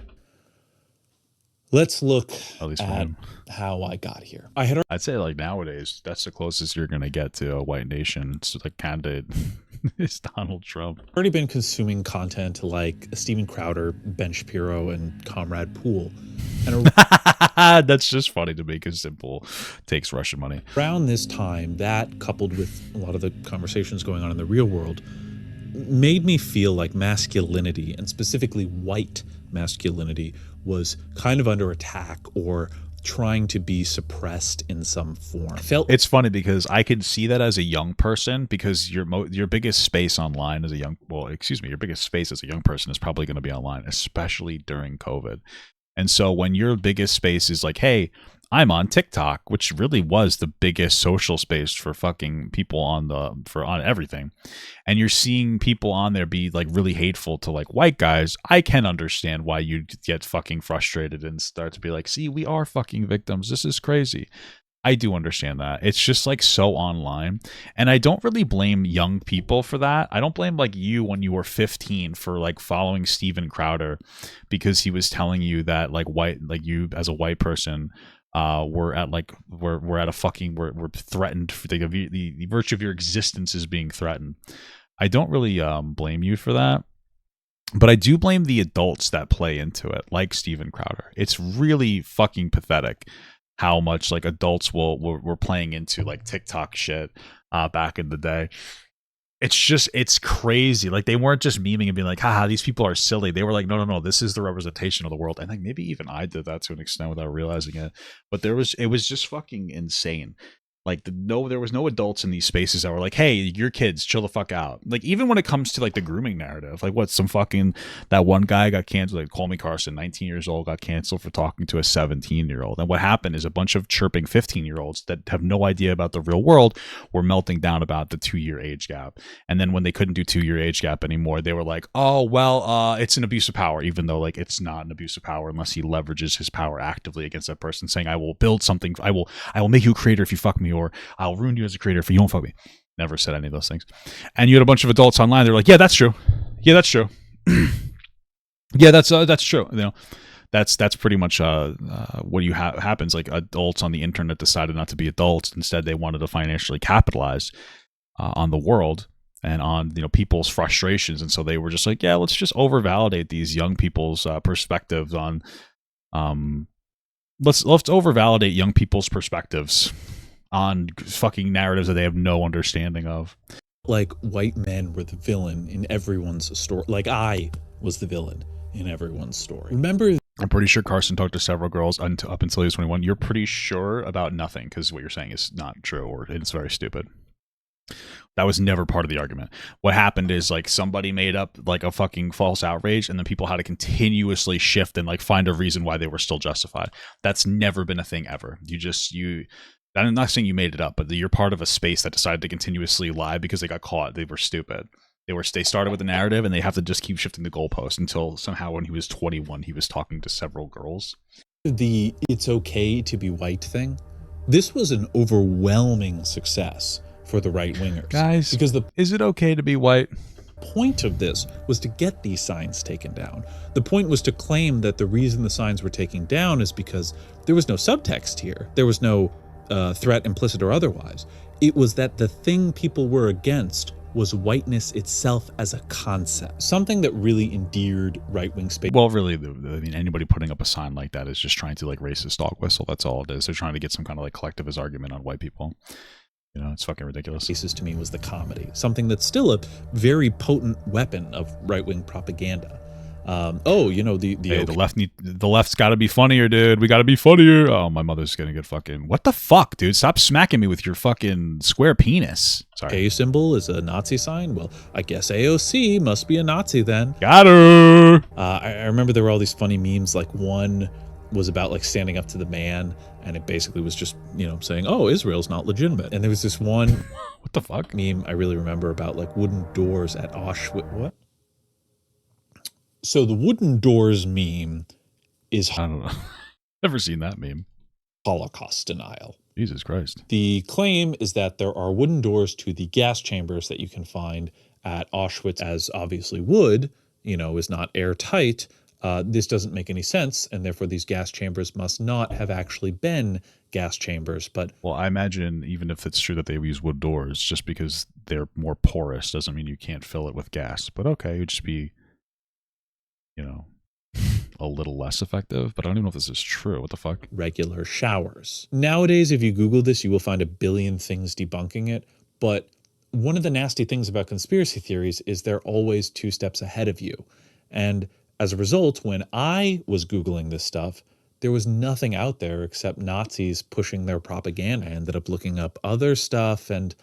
Let's look at how I got here. I'd say like nowadays, that's the closest you're going to get to a white nation. It's like candidate is Donald Trump. I've already been consuming content like Steven Crowder, Ben Shapiro, and Comrade Pool. And that's just funny to me because Simple takes Russian money. Around this time, that coupled with a lot of the conversations going on in the real world made me feel like masculinity, and specifically white masculinity, was kind of under attack or trying to be suppressed in some form. It's funny because I could see that as a young person, because your biggest space online as a young, your biggest space as a young person is probably going to be online, especially during COVID. And so when your biggest space is like, hey, I'm on TikTok, which really was the biggest social space for fucking people on everything, and you're seeing people on there be like really hateful to like white guys, I can understand why you get fucking frustrated and start to be like, see, we are fucking victims. This is crazy. I do understand that. It's just like so online. And I don't really blame young people for that. I don't blame like you when you were 15 for like following Steven Crowder because he was telling you that like you as a white person we're threatened. The virtue of your existence is being threatened. I don't really blame you for that. But I do blame the adults that play into it, like Steven Crowder. It's really fucking pathetic how much like adults were playing into like TikTok shit back in the day. It's crazy. Like they weren't just memeing and being like, haha, these people are silly. They were like, no, this is the representation of the world. And like maybe even I did that to an extent without realizing it. But it was just fucking insane. Like there was no adults in these spaces that were like, "Hey, you're kids, chill the fuck out." Like even when it comes to like the grooming narrative, like what some fucking that one guy got canceled, like Call Me Carson, 19 years old, got canceled for talking to a 17-year-old. And what happened is a bunch of chirping 15-year-olds that have no idea about the real world were melting down about the 2-year age gap. And then when they couldn't do 2-year age gap anymore, they were like, "Oh well, it's an abuse of power," even though like it's not an abuse of power unless he leverages his power actively against that person, saying, "I will build something. I will make you a creator if you fuck me, or I'll ruin you as a creator if you don't fuck me." Never said any of those things. And you had a bunch of adults online. They're like, "Yeah, that's true. Yeah, that's true. Yeah, that's true." You know, that's pretty much what happens. Like adults on the internet decided not to be adults. Instead, they wanted to financially capitalize on the world and on people's frustrations. And so they were just like, "Yeah, let's just overvalidate these young people's perspectives on." Let's overvalidate young people's perspectives on fucking narratives that they have no understanding of. Like white men were the villain in everyone's story. Like I was the villain in everyone's story. Remember, I'm pretty sure Carson talked to several girls up until he was 21. You're pretty sure about nothing because what you're saying is not true, or it's very stupid. That was never part of the argument. What happened is like somebody made up like a fucking false outrage, and then people had to continuously shift and like find a reason why they were still justified. That's never been a thing ever. I'm not saying you made it up, but you're part of a space that decided to continuously lie because they got caught. They were stupid. They started with a narrative, and they have to just keep shifting the goalpost until somehow when he was 21, he was talking to several girls. The "it's okay to be white" thing, this was an overwhelming success for the right wingers, guys. Because is it okay to be white? Point of this was to get these signs taken down. The point was to claim that the reason the signs were taken down is because there was no subtext here. There was no threat, implicit or otherwise. It was that the thing people were against was whiteness itself as a concept, something that really endeared right-wing space. Well, really, I mean, anybody putting up a sign like that is just trying to like racist dog whistle. That's all it is. They're trying to get some kind of like collectivist argument on white people. It's fucking ridiculous. Spaces to me was the comedy, something that's still a very potent weapon of right-wing propaganda. The left's got to be funnier, dude. We got to be funnier. Oh, my mother's gonna get fucking. What the fuck, dude? Stop smacking me with your fucking square penis. Sorry. A symbol is a Nazi sign. Well, I guess AOC must be a Nazi then. Got her. I remember there were all these funny memes. Like one was about like standing up to the man, and it basically was just saying, "Oh, Israel's not legitimate." And there was this one what the fuck meme I really remember about like wooden doors at Auschwitz. What? So the wooden doors meme is, I don't know. Never seen that meme. Holocaust denial. Jesus Christ. The claim is that there are wooden doors to the gas chambers that you can find at Auschwitz, as obviously wood, is not airtight. This doesn't make any sense, and therefore these gas chambers must not have actually been gas chambers. But well, I imagine even if it's true that they use wood doors, just because they're more porous doesn't mean you can't fill it with gas. But okay, it would just be a little less effective, but I don't even know if this is true. What the fuck? Regular showers. Nowadays, if you Google this, you will find a billion things debunking it. But one of the nasty things about conspiracy theories is they're always 2 steps ahead of you. And as a result, when I was Googling this stuff, there was nothing out there except Nazis pushing their propaganda. I ended up looking up other stuff, and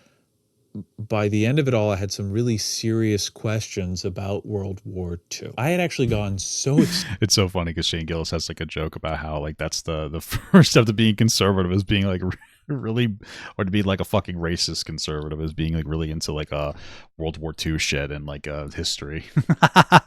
by the end of it all, I had some really serious questions about World War II. I had actually gone so... It's so funny because Shane Gillis has like a joke about how like that's the first step to being conservative is being like really, or to be like a fucking racist conservative is being like really into like a World War II shit and like history.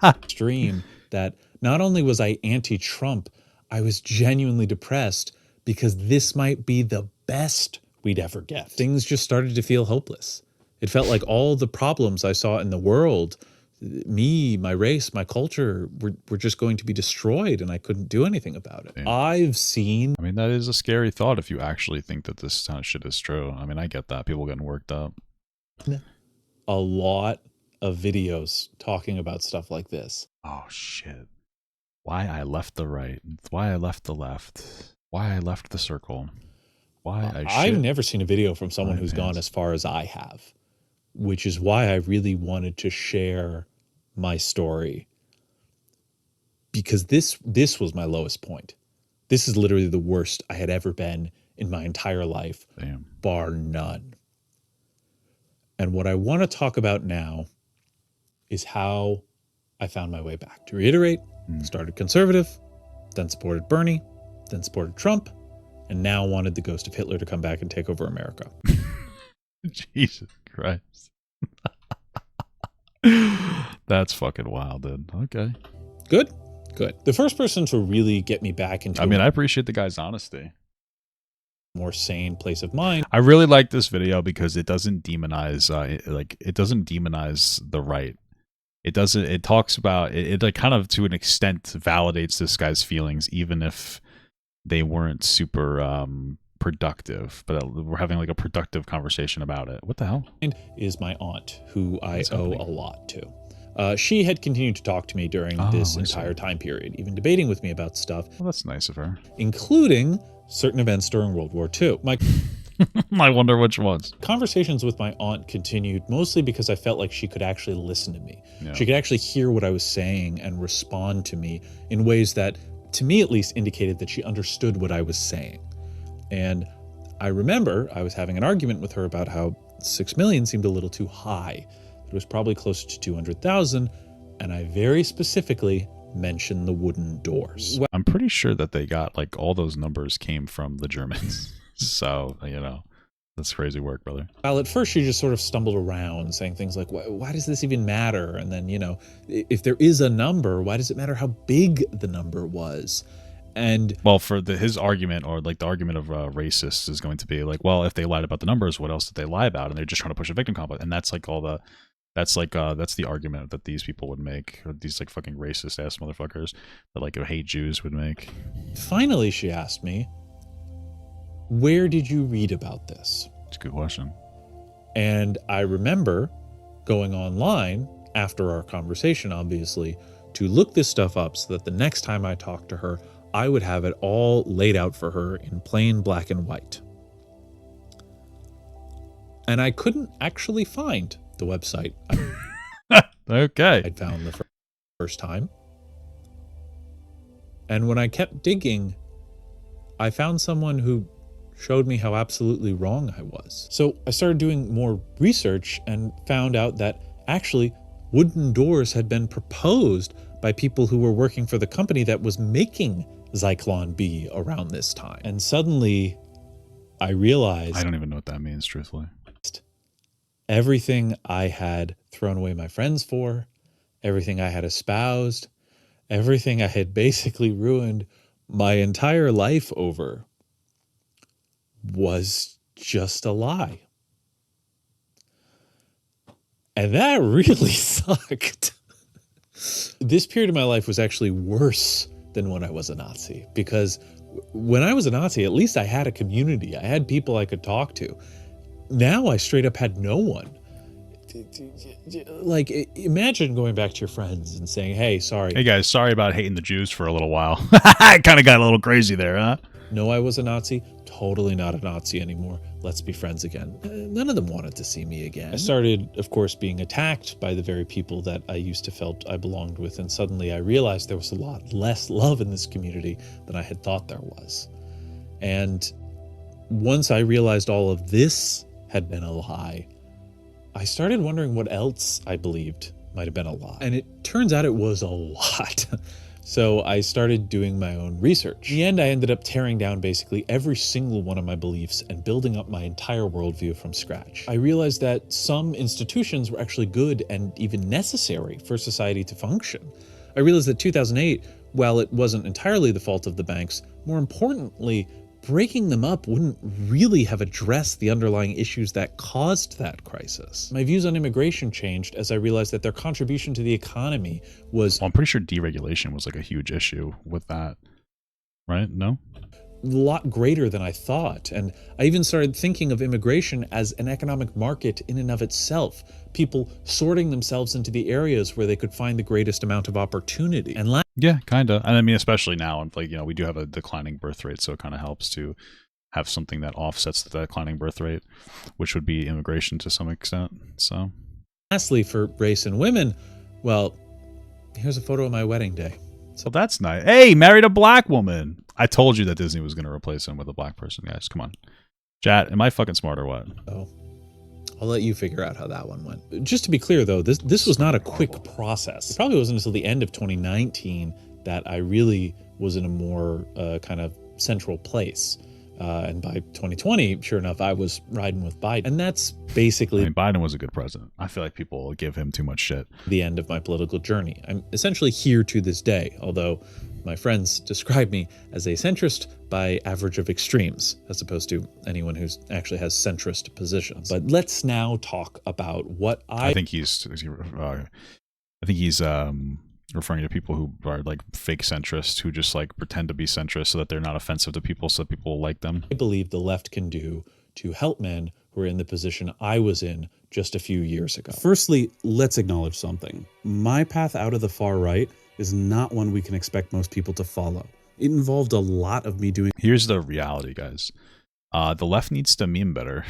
Extreme that not only was I anti-Trump, I was genuinely depressed because this might be the best we'd ever get. Things just started to feel hopeless. It felt like all the problems I saw in the world, me, my race, my culture, were just going to be destroyed, and I couldn't do anything about it. I mean, that is a scary thought if you actually think that this kind of shit is true. I mean, I get that. People getting worked up. A lot of videos talking about stuff like this. Oh, shit. Why I left the right. Why I left the left. Why I left the circle. Why I've never seen a video from someone who's gone as far as I have, which is why I really wanted to share my story, because this was my lowest point. This is literally the worst I had ever been in my entire life, Damn. bar none. And what I want to talk about now is how I found my way back. To reiterate, started conservative, then supported Bernie, then supported Trump, and now wanted the ghost of Hitler to come back and take over America. Jesus Christ. That's fucking wild, dude. Okay. Good? Good. The first person to really get me back into I appreciate the guy's honesty. a more sane place of mind I really like this video because it doesn't demonize, it doesn't demonize the right. It talks about, it like kind of to an extent validates this guy's feelings, even if they weren't super productive, but we're having like a productive conversation about it. What the hell? is my aunt, who I What's owe happening? a lot to. She had continued to talk to me during this I see. entire time period, even debating with me about stuff, Well, that's nice of her. including certain events during World War II. My I wonder which ones. conversations with my aunt continued mostly because I felt like she could actually listen to me. Yeah. She could actually hear what I was saying and respond to me in ways that, to me at least, indicated that she understood what I was saying. And I remember I was having an argument with her about how 6 million seemed a little too high. It was probably closer to 200,000, and I very specifically mentioned the wooden doors. I'm pretty sure that they got like all those numbers came from the Germans. So, that's crazy work, brother. Well, at first she just sort of stumbled around saying things like, why does this even matter? And then, if there is a number, why does it matter how big the number was? And Well, for his argument, or like the argument of racists, is going to be like, well, if they lied about the numbers, what else did they lie about? And they're just trying to push a victim complex. And that's like that's the argument that these people would make, or these like fucking racist ass motherfuckers that like hate Jews would make. finally she asked me, where did you read about this? It's a good question. And I remember going online after our conversation, obviously, to look this stuff up so that the next time I talked to her, I would have it all laid out for her in plain black and white. And I couldn't actually find the website Okay. I'd found the first time. And when I kept digging, I found someone who showed me how absolutely wrong I was. So I started doing more research and found out that actually wooden doors had been proposed by people who were working for the company that was making Zyklon B around this time. And suddenly I realized I don't even know what that means, truthfully. everything I had thrown away my friends for, everything I had espoused, everything I had basically ruined my entire life over was just a lie. And that really sucked. This period of my life was actually worse than when I was a Nazi, because when I was a Nazi, at least I had a community. I had people I could talk to. Now I straight up had no one. Like, imagine going back to your friends and saying, hey, sorry. Hey guys, sorry about hating the Jews for a little while. I kind of got a little crazy there, huh? No, I was a Nazi. Totally not a Nazi anymore. Let's be friends again. None of them wanted to see me again. I started, of course, being attacked by the very people that I used to felt I belonged with, and suddenly I realized there was a lot less love in this community than I had thought there was. And once I realized all of this had been a lie, I started wondering what else I believed might have been a lie. And it turns out it was a lot. So I started doing my own research. In the end, I ended up tearing down basically every single one of my beliefs and building up my entire worldview from scratch. I realized that some institutions were actually good and even necessary for society to function. I realized that 2008, while it wasn't entirely the fault of the banks, more importantly, breaking them up wouldn't really have addressed the underlying issues that caused that crisis. My views on immigration changed as I realized that their contribution to the economy was Well, I'm pretty sure deregulation was like a huge issue with that, right? No? a lot greater than I thought. And I even started thinking of immigration as an economic market in and of itself. People sorting themselves into the areas where they could find the greatest amount of opportunity. And Yeah, kind of. And I mean, especially now, and like, we do have a declining birth rate, so it kind of helps to have something that offsets the declining birth rate, which would be immigration to some extent. So lastly, for race and women, well, here's a photo of my wedding day. that's nice. Hey, married a black woman. I told you that Disney was going to replace him with a black person, guys. Come on. Chat, am I fucking smart or what? Oh, I'll let you figure out how that one went. Just to be clear, though, this was not a quick process. It probably wasn't until the end of 2019 that I really was in a more kind of central place. And by 2020, sure enough, I was riding with Biden. And that's basically Biden was a good president. I feel like people give him too much shit. The end of my political journey. I'm essentially here to this day, although my friends describe me as a centrist by average of extremes, as opposed to anyone who actually has centrist positions. But let's now talk about what I think he's referring to people who are like fake centrists who just like pretend to be centrist so that they're not offensive to people so that people like them. I believe the left can do to help men who are in the position I was in just a few years ago. Firstly, let's acknowledge something. My path out of the far right is not one we can expect most people to follow. It involved a lot of me doing. Here's the reality, guys. The left needs to meme better.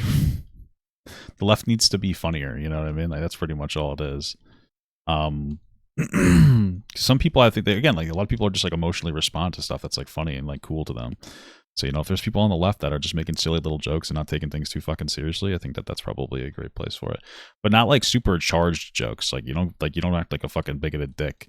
The left needs to be funnier. You know what I mean? Like that's pretty much all it is. Some people, I think they, again, like a lot of people are just like emotionally respond to stuff that's like funny and like cool to them. So, you know, if there's people on the left that are just making silly little jokes and not taking things too fucking seriously, I think that that's probably a great place for it. But not like super charged jokes. Like you don't act like a fucking bigoted dick.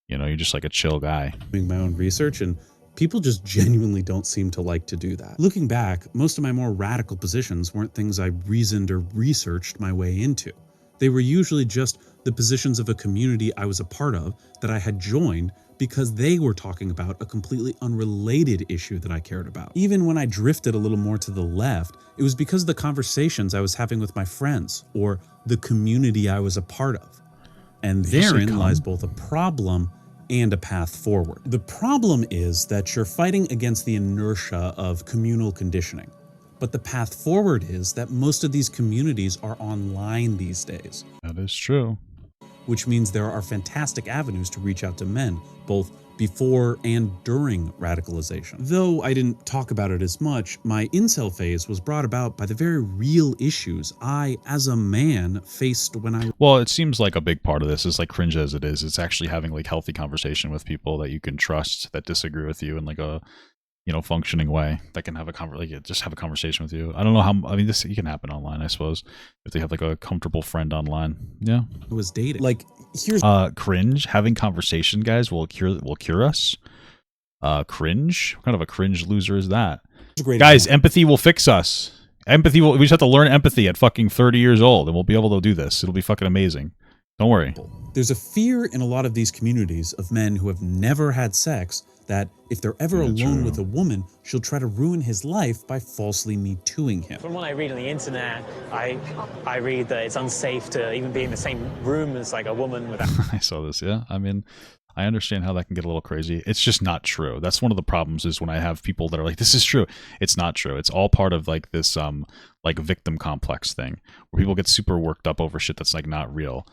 You know, you're just like a chill guy. Doing my own research, and people just genuinely don't seem to like to do that. Looking back, most of my more radical positions weren't things I reasoned or researched my way into. They were usually just the positions of a community I was a part of that I had joined because they were talking about a completely unrelated issue that I cared about. Even when I drifted a little more to the left, it was because of the conversations I was having with my friends or the community I was a part of. And therein lies both a problem and a path forward. The problem is that you're fighting against the inertia of communal conditioning. But the path forward is that most of these communities are online these days. That is true. Which means there are fantastic avenues to reach out to men, both before and during radicalization. Though I didn't talk about it as much, my incel phase was brought about by the very real issues I, as a man, faced when I... Well, it seems like a big part of this is like cringe as it is. It's actually having like healthy conversation with people that you can trust that disagree with you in like a, you know, functioning way that can have a just have a conversation with you. I don't know how, I mean, this can happen online, I suppose, if they have like a comfortable friend online. Yeah. was dating. Like, here's cringe. Having conversation, guys, will cure us. Cringe. What kind of a cringe loser is that? Guys, empathy will fix us. We just have to learn empathy at fucking 30 years old and we'll be able to do this. It'll be fucking amazing. Don't worry. There's a fear in a lot of these communities of men who have never had sex that if they're ever alone with a woman, she'll try to ruin his life by falsely Me Tooing him. From what I read on the internet, I read that it's unsafe to even be in the same room as like a woman without... I saw this, yeah. I mean, I understand how that can get a little crazy. It's just not true. That's one of the problems is when I have people that are like, this is true. It's not true. It's all part of like this like victim complex thing where people get super worked up over shit that's like not real.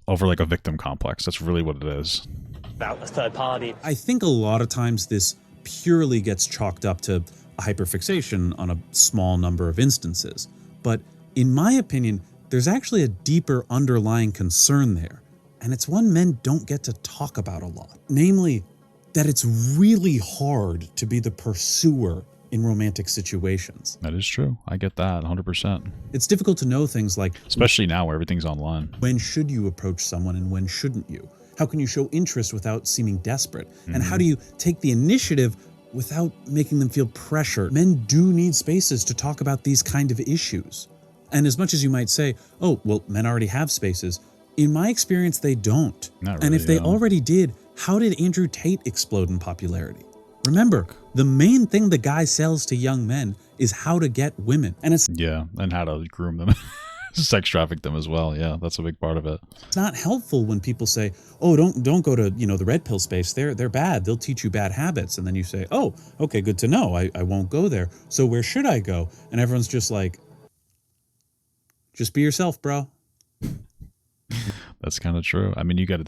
Over like a victim complex. That's really what it is. About a third party. I think a lot of times this purely gets chalked up to a hyperfixation on a small number of instances. But in my opinion, there's actually a deeper underlying concern there. And it's one men don't get to talk about a lot. Namely, that it's really hard to be the pursuer in romantic situations. That is true. I get that 100%. It's difficult to know things like, especially now where everything's online. When should you approach someone and when shouldn't you? How can you show interest without seeming desperate? And how do you take the initiative without making them feel pressured? Men do need spaces to talk about these kind of issues. And as much as you might say, oh, well, men already have spaces, in my experience, they don't. Not really, and if they already did, how did Andrew Tate explode in popularity? Remember, the main thing the guy sells to young men is how to get women. And it's and how to groom them. Sex traffic them as well. Yeah, that's a big part of it. It's not helpful when people say, oh, don't go to, the red pill space. They're bad. They'll teach you bad habits. And then you say, oh, okay, good to know. I won't go there. So where should I go? And everyone's just like, just be yourself, bro. That's kind of true. I mean, you can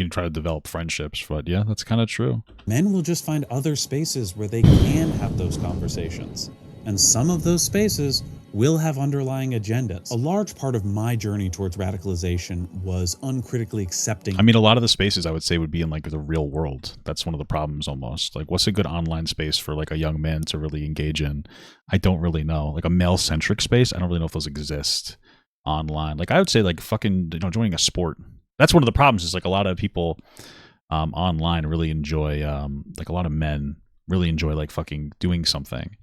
try to develop friendships, but yeah, that's kind of true. Men will just find other spaces where they can have those conversations. And some of those spaces will have underlying agendas. A large part of my journey towards radicalization was uncritically accepting. I mean, a lot of the spaces I would say would be in like the real world. That's one of the problems almost. Like, what's a good online space for like a young man to really engage in? I don't really know. Like a male-centric space, I don't really know if those exist online. Like I would say like fucking, joining a sport. That's one of the problems is like a lot of people online really enjoy, like a lot of men really enjoy like fucking doing something,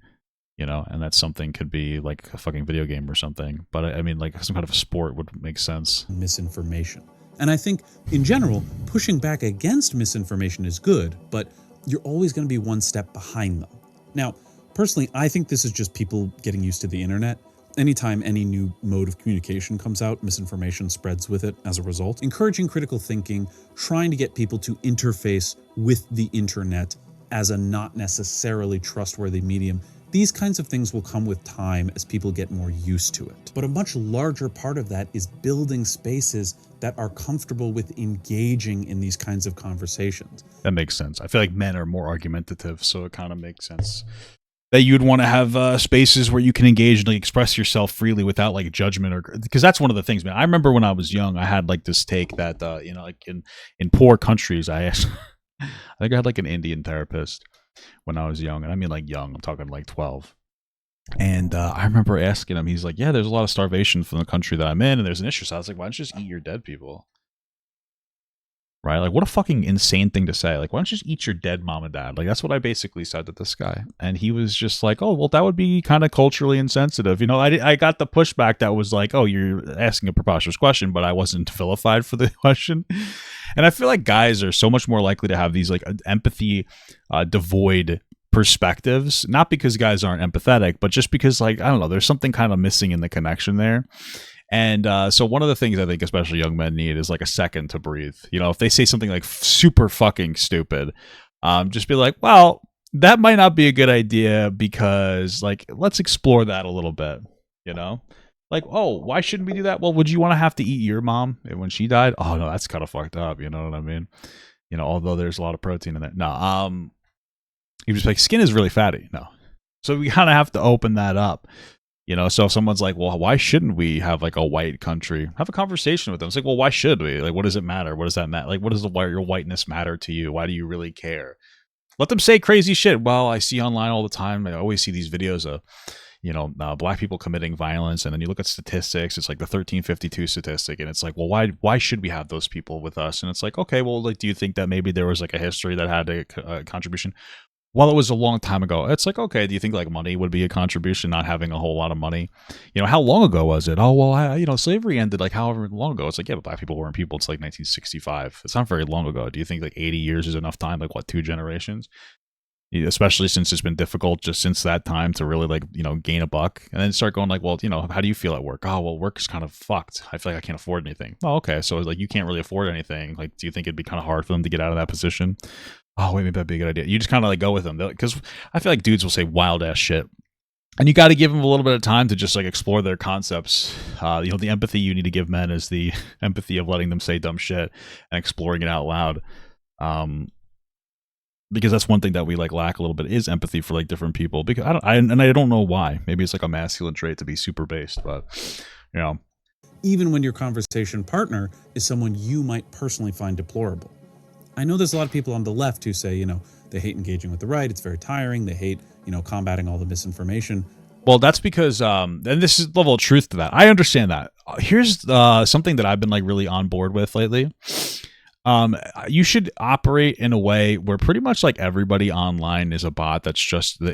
and that something could be like a fucking video game or something. But I mean, like some kind of a sport would make sense. Misinformation. And I think in general, pushing back against misinformation is good, but you're always going to be one step behind them. Now, personally, I think this is just people getting used to the internet. Anytime any new mode of communication comes out, misinformation spreads with it as a result. Encouraging critical thinking, trying to get people to interface with the internet as a not necessarily trustworthy medium. These kinds of things will come with time as people get more used to it. But a much larger part of that is building spaces that are comfortable with engaging in these kinds of conversations. That makes sense. I feel like men are more argumentative, so it kind of makes sense that you'd want to have spaces where you can engage and like, express yourself freely without like judgment, or because that's one of the things, man. I remember when I was young, I had like this take that like in poor countries, I think I had like an Indian therapist when I was young, and I mean like young, I'm talking like 12. And I remember asking him, he's like, yeah, there's a lot of starvation from the country that I'm in, and there's an issue. So I was like, why don't you just eat your dead people? Right? Like, what a fucking insane thing to say. Like, why don't you just eat your dead mom and dad? Like, that's what I basically said to this guy. And he was just like, oh, well, that would be kind of culturally insensitive. I got the pushback that was like, oh, you're asking a preposterous question, but I wasn't vilified for the question. And I feel like guys are so much more likely to have these like empathy devoid perspectives, not because guys aren't empathetic, but just because like, I don't know, there's something kind of missing in the connection there. And so one of the things I think especially young men need is like a second to breathe. If they say something like super fucking stupid, just be like, well, that might not be a good idea because like, let's explore that a little bit, Like, oh, why shouldn't we do that? Well, would you want to have to eat your mom when she died? Oh, no, that's kind of fucked up. You know what I mean? Although there's a lot of protein in there. No, he was like, skin is really fatty. No. So we kind of have to open that up. So if someone's like, well, why shouldn't we have like a white country? Have a conversation with them. It's like, well, why should we? Like, what does it matter? What does that matter? Like, what does your whiteness matter to you? Why do you really care? Let them say crazy shit. Well, I see online all the time. I always see these videos of, black people committing violence. And then you look at statistics. It's like the 1352 statistic. And it's like, well, why should we have those people with us? And it's like, okay, well, like, do you think that maybe there was like a history that had a contribution? Well, it was a long time ago. It's like, okay, do you think like money would be a contribution, not having a whole lot of money? How long ago was it? Oh, well, slavery ended like however long ago. It's like, yeah, but black people weren't people. It's like 1965. It's not very long ago. Do you think like 80 years is enough time? Like what, 2 generations? Especially since it's been difficult just since that time to really like, gain a buck and then start going like, well, how do you feel at work? Oh, well, work is kind of fucked. I feel like I can't afford anything. Oh, okay. So like, you can't really afford anything. Like, do you think it'd be kind of hard for them to get out of that position? Oh, wait, maybe that'd be a good idea. You just kind of like go with them because I feel like dudes will say wild ass shit, and you got to give them a little bit of time to just like explore their concepts. The empathy you need to give men is the empathy of letting them say dumb shit and exploring it out loud. Because that's one thing that we like lack a little bit is empathy for like different people. Because I don't know why. Maybe it's like a masculine trait to be super based, but even when your conversation partner is someone you might personally find deplorable. I know there's a lot of people on the left who say, they hate engaging with the right. It's very tiring. They hate, combating all the misinformation. Well, that's because, and this is level of truth to that. I understand that. Here's something that I've been like really on board with lately. You should operate in a way where pretty much like everybody online is a bot that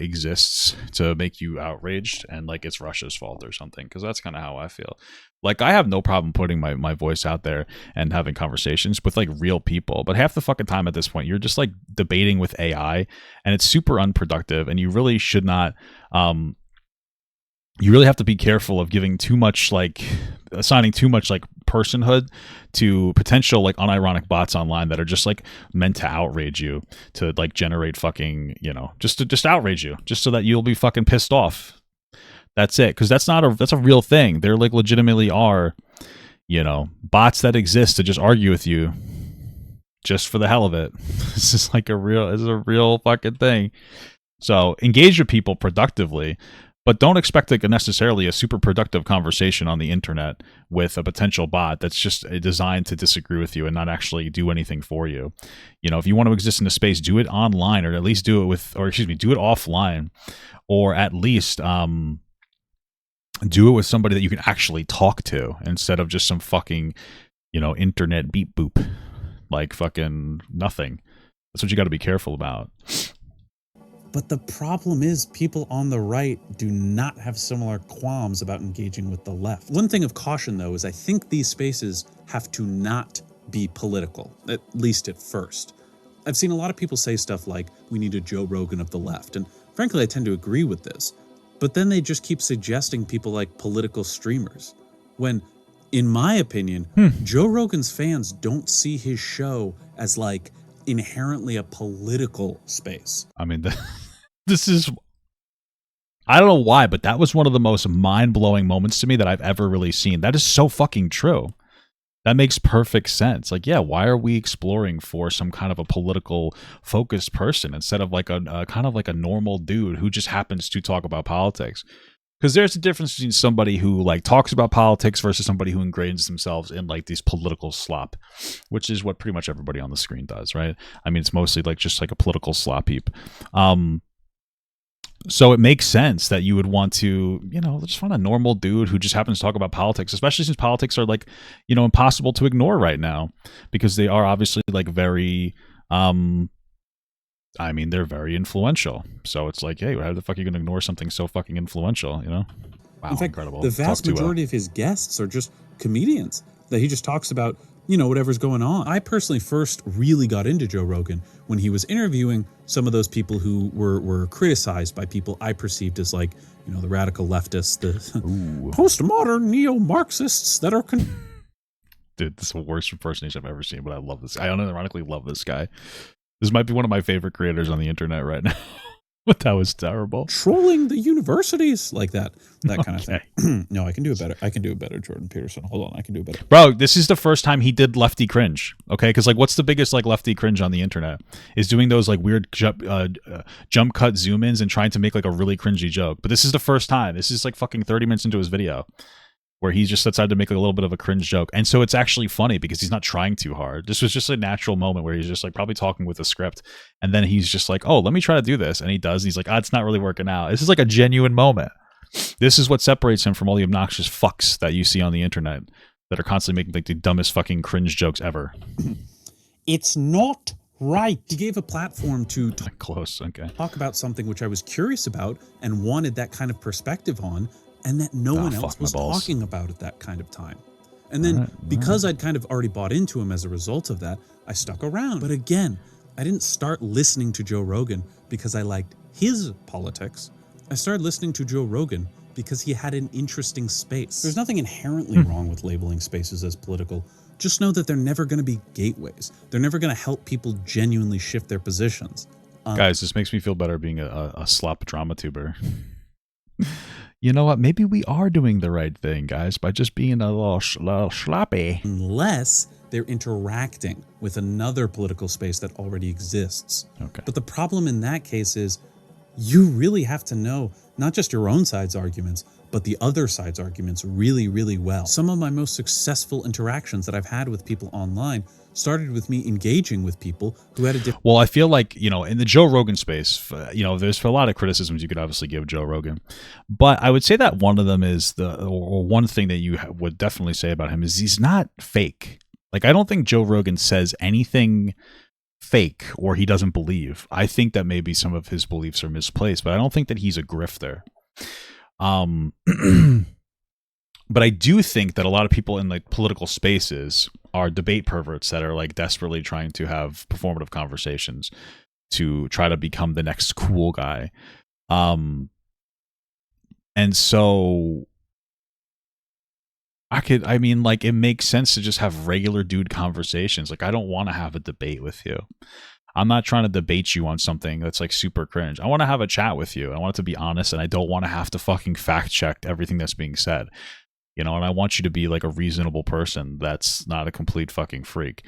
exists to make you outraged and like it's Russia's fault or something. Because that's kind of how I feel. Like, I have no problem putting my voice out there and having conversations with like real people, but half the fucking time at this point, you're just like debating with AI and it's super unproductive, and you really should not, you really have to be careful of giving too much, like assigning too much like personhood to potential like unironic bots online that are just like meant to outrage you, to like generate fucking, just outrage you, just so that you'll be fucking pissed off. That's it. Because that's a real thing. There like legitimately are, bots that exist to just argue with you just for the hell of it. This is a real fucking thing. So engage with people productively, But don't expect like necessarily a super productive conversation on the internet with a potential bot that's just designed to disagree with you and not actually do anything for you. You know, if you want to exist in a space, do it online, or at least do it with, or excuse me, do it offline, or at least do it with somebody that you can actually talk to instead of just some fucking, you know, internet beep boop, like fucking nothing. That's what you got to be careful about. But the problem is people on the right do not have similar qualms about engaging with the left. One thing of caution, though, is I think these spaces have to not be political, at least at first. I've seen a lot of people say stuff like, we need a Joe Rogan of the left, and frankly, I tend to agree with this. But then they just keep suggesting people like political streamers, when, in my opinion, Joe Rogan's fans don't see his show as like inherently a political space. I mean, this is, I don't know why, but that was one of the most mind-blowing moments to me that I've ever really seen. That is so fucking true. That makes perfect sense. Like, yeah, why are we exploring for some kind of a political focused person instead of like a kind of like a normal dude who just happens to talk about politics? Because there's a difference between somebody who like talks about politics versus somebody who ingrains themselves in like these political slop, which is what pretty much everybody on the screen does, right? I mean, it's mostly like just like a political slop heap. So it makes sense that you would want to, you know, just find a normal dude who just happens to talk about politics, especially since politics are like, you know, impossible to ignore right now because they are obviously like very, I mean, they're very influential. So it's like, hey, how the fuck are you going to ignore something so fucking influential, you know? Wow, In fact, incredible. the vast majority of his guests are just comedians that he just talks about, you know, whatever's going on. I personally first really got into Joe Rogan when he was interviewing some of those people who were criticized by people I perceived as like, you know, the radical leftists, the postmodern neo-Marxists that are... Dude, this is the worst impersonation I've ever seen, but I love this. I unironically love this guy. This might be one of my favorite creators on the internet right now. But that was terrible. Trolling the universities like that kind of thing. No, I can do it better. I can do it better, Jordan Peterson. Hold on, I can do it better. Bro, this is the first time he did lefty cringe. Okay, because like, what's the biggest like lefty cringe on the internet? Is doing those like weird jump cut zoom ins and trying to make like a really cringy joke. But this is the first time. This is like fucking 30 minutes into his video where he just decided to make a little bit of a cringe joke. And so it's actually funny because he's not trying too hard. This was just a natural moment where he's just like probably talking with a script. And then he's just like, oh, let me try to do this. And he does. And he's like, it's not really working out. This is like a genuine moment. This is what separates him from all the obnoxious fucks that you see on the internet that are constantly making like the dumbest fucking cringe jokes ever. It's not right. He gave a platform to Close, okay. talk about something which I was curious about and wanted that kind of perspective on, and that no one else was talking about at that kind of time. And then because I'd kind of already bought into him as a result of that, I stuck around. But again, I didn't start listening to Joe Rogan because I liked his politics. I started listening to Joe Rogan because he had an interesting space. There's nothing inherently wrong with labeling spaces as political. Just know that they're never going to be gateways. They're never going to help people genuinely shift their positions. Guys, this makes me feel better being a slop drama tuber. You know what? Maybe we are doing the right thing, guys, by just being a little sloppy. Unless they're interacting with another political space that already exists. Okay. But the problem in that case is you really have to know not just your own side's arguments, but the other side's arguments really, really well. Some of my most successful interactions that I've had with people online started with me engaging with people who had a different... Well, I feel like, you know, in the Joe Rogan space, you know, there's a lot of criticisms you could obviously give Joe Rogan. But I would say that one of them is or one thing that you would definitely say about him is he's not fake. Like, I don't think Joe Rogan says anything fake or he doesn't believe. I think that maybe some of his beliefs are misplaced, but I don't think that he's a grifter. But I do think that a lot of people in like political spaces are debate perverts that are like desperately trying to have performative conversations to try to become the next cool guy. And so I mean, like, it makes sense to just have regular dude conversations. Like, I don't want to have a debate with you. I'm not trying to debate you on something that's like super cringe. I want to have a chat with you. I want it to be honest, and I don't want to have to fucking fact check everything that's being said. You know, and I want you to be like a reasonable person that's not a complete fucking freak.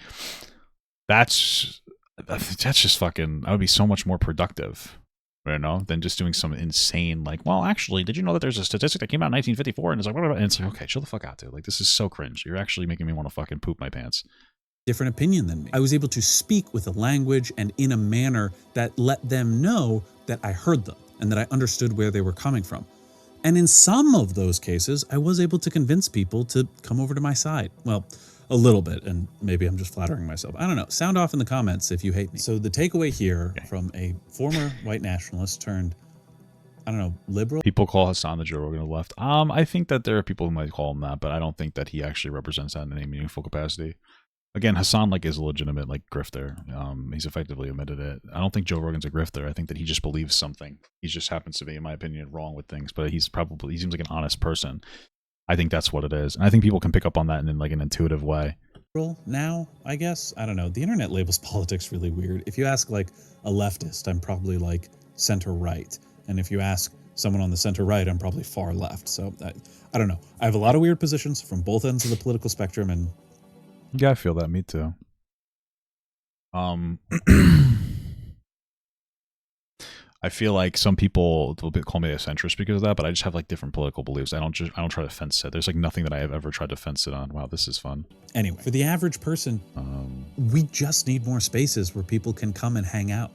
That's just fucking, I would be so much more productive. You know, than just doing some insane like, well, actually, did you know that there's a statistic that came out in 1954 and it's like, what about? And it's like, okay, chill the fuck out, dude. Like, this is so cringe. You're actually making me want to fucking poop my pants. Different opinion than me. I was able to speak with a language and in a manner that let them know that I heard them and that I understood where they were coming from. And in some of those cases, I was able to convince people to come over to my side. Well, a little bit, and maybe I'm just flattering myself. I don't know. Sound off in the comments if you hate me. So the takeaway here from a former white nationalist turned, I don't know, liberal? People call Hassan the Joe Rogan of the left. I think that there are people who might call him that, but I don't think that he actually represents that in any meaningful capacity. Again, Hassan like is a legitimate like grifter. He's effectively admitted it. I don't think Joe Rogan's a grifter. I think that he just believes something. He just happens to be, in my opinion, wrong with things. But he seems like an honest person. I think that's what it is, and I think people can pick up on that in like an intuitive way. Now, I guess, I don't know. The internet labels politics really weird. If you ask like a leftist, I'm probably like center right, and if you ask someone on the center right, I'm probably far left. So I don't know. I have a lot of weird positions from both ends of the political spectrum, and yeah, I feel that. Me too. I feel like some people will call me a centrist because of that, but I just have like different political beliefs. I don't try to fence sit. There's like nothing that I have ever tried to fence it on. Wow, this is fun. Anyway, for the average person, we just need more spaces where people can come and hang out.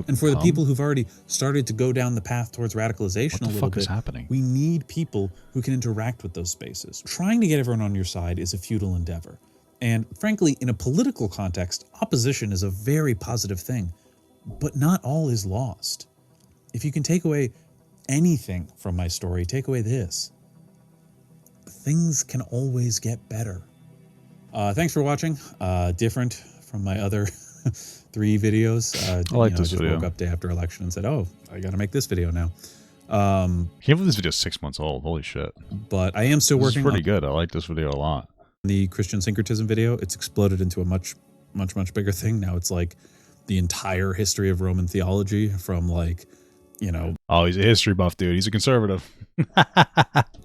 And for the people who've already started to go down the path towards radicalization a little bit, is happening? We need people who can interact with those spaces. Trying to get everyone on your side is a futile endeavor. And frankly, in a political context, opposition is a very positive thing, but not all is lost. If you can take away anything from my story, take away this. Things can always get better. Thanks for watching. Different from my other 3 videos. I like this video. I just woke up day after election and said, oh, I got to make this video now. Can't believe this video is 6 months old. Holy shit. But I am still working on pretty good. I like this video a lot. The Christian syncretism video. It's exploded into a much bigger thing. Now it's like the entire history of Roman theology from like, you know. Oh, he's a history buff, dude. He's a conservative.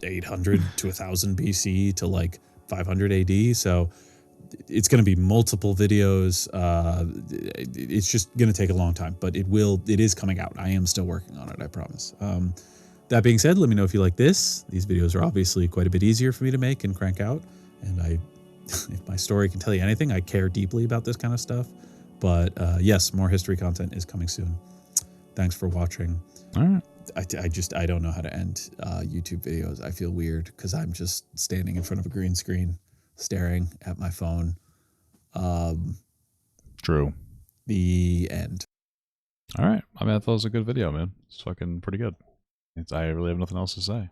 800 to 1000 BC to like 500 AD. So it's going to be multiple videos. It's just going to take a long time, but it is coming out. I am still working on it, I promise. That being said, let me know if you like this. These videos are obviously quite a bit easier for me to make and crank out. And if my story can tell you anything, I care deeply about this kind of stuff. But yes, more history content is coming soon. Thanks for watching. All right. I don't know how to end YouTube videos. I feel weird because I'm just standing in front of a green screen, staring at my phone. True. The end. All right. I mean, I thought it was a good video, man. It's fucking pretty good. I really have nothing else to say.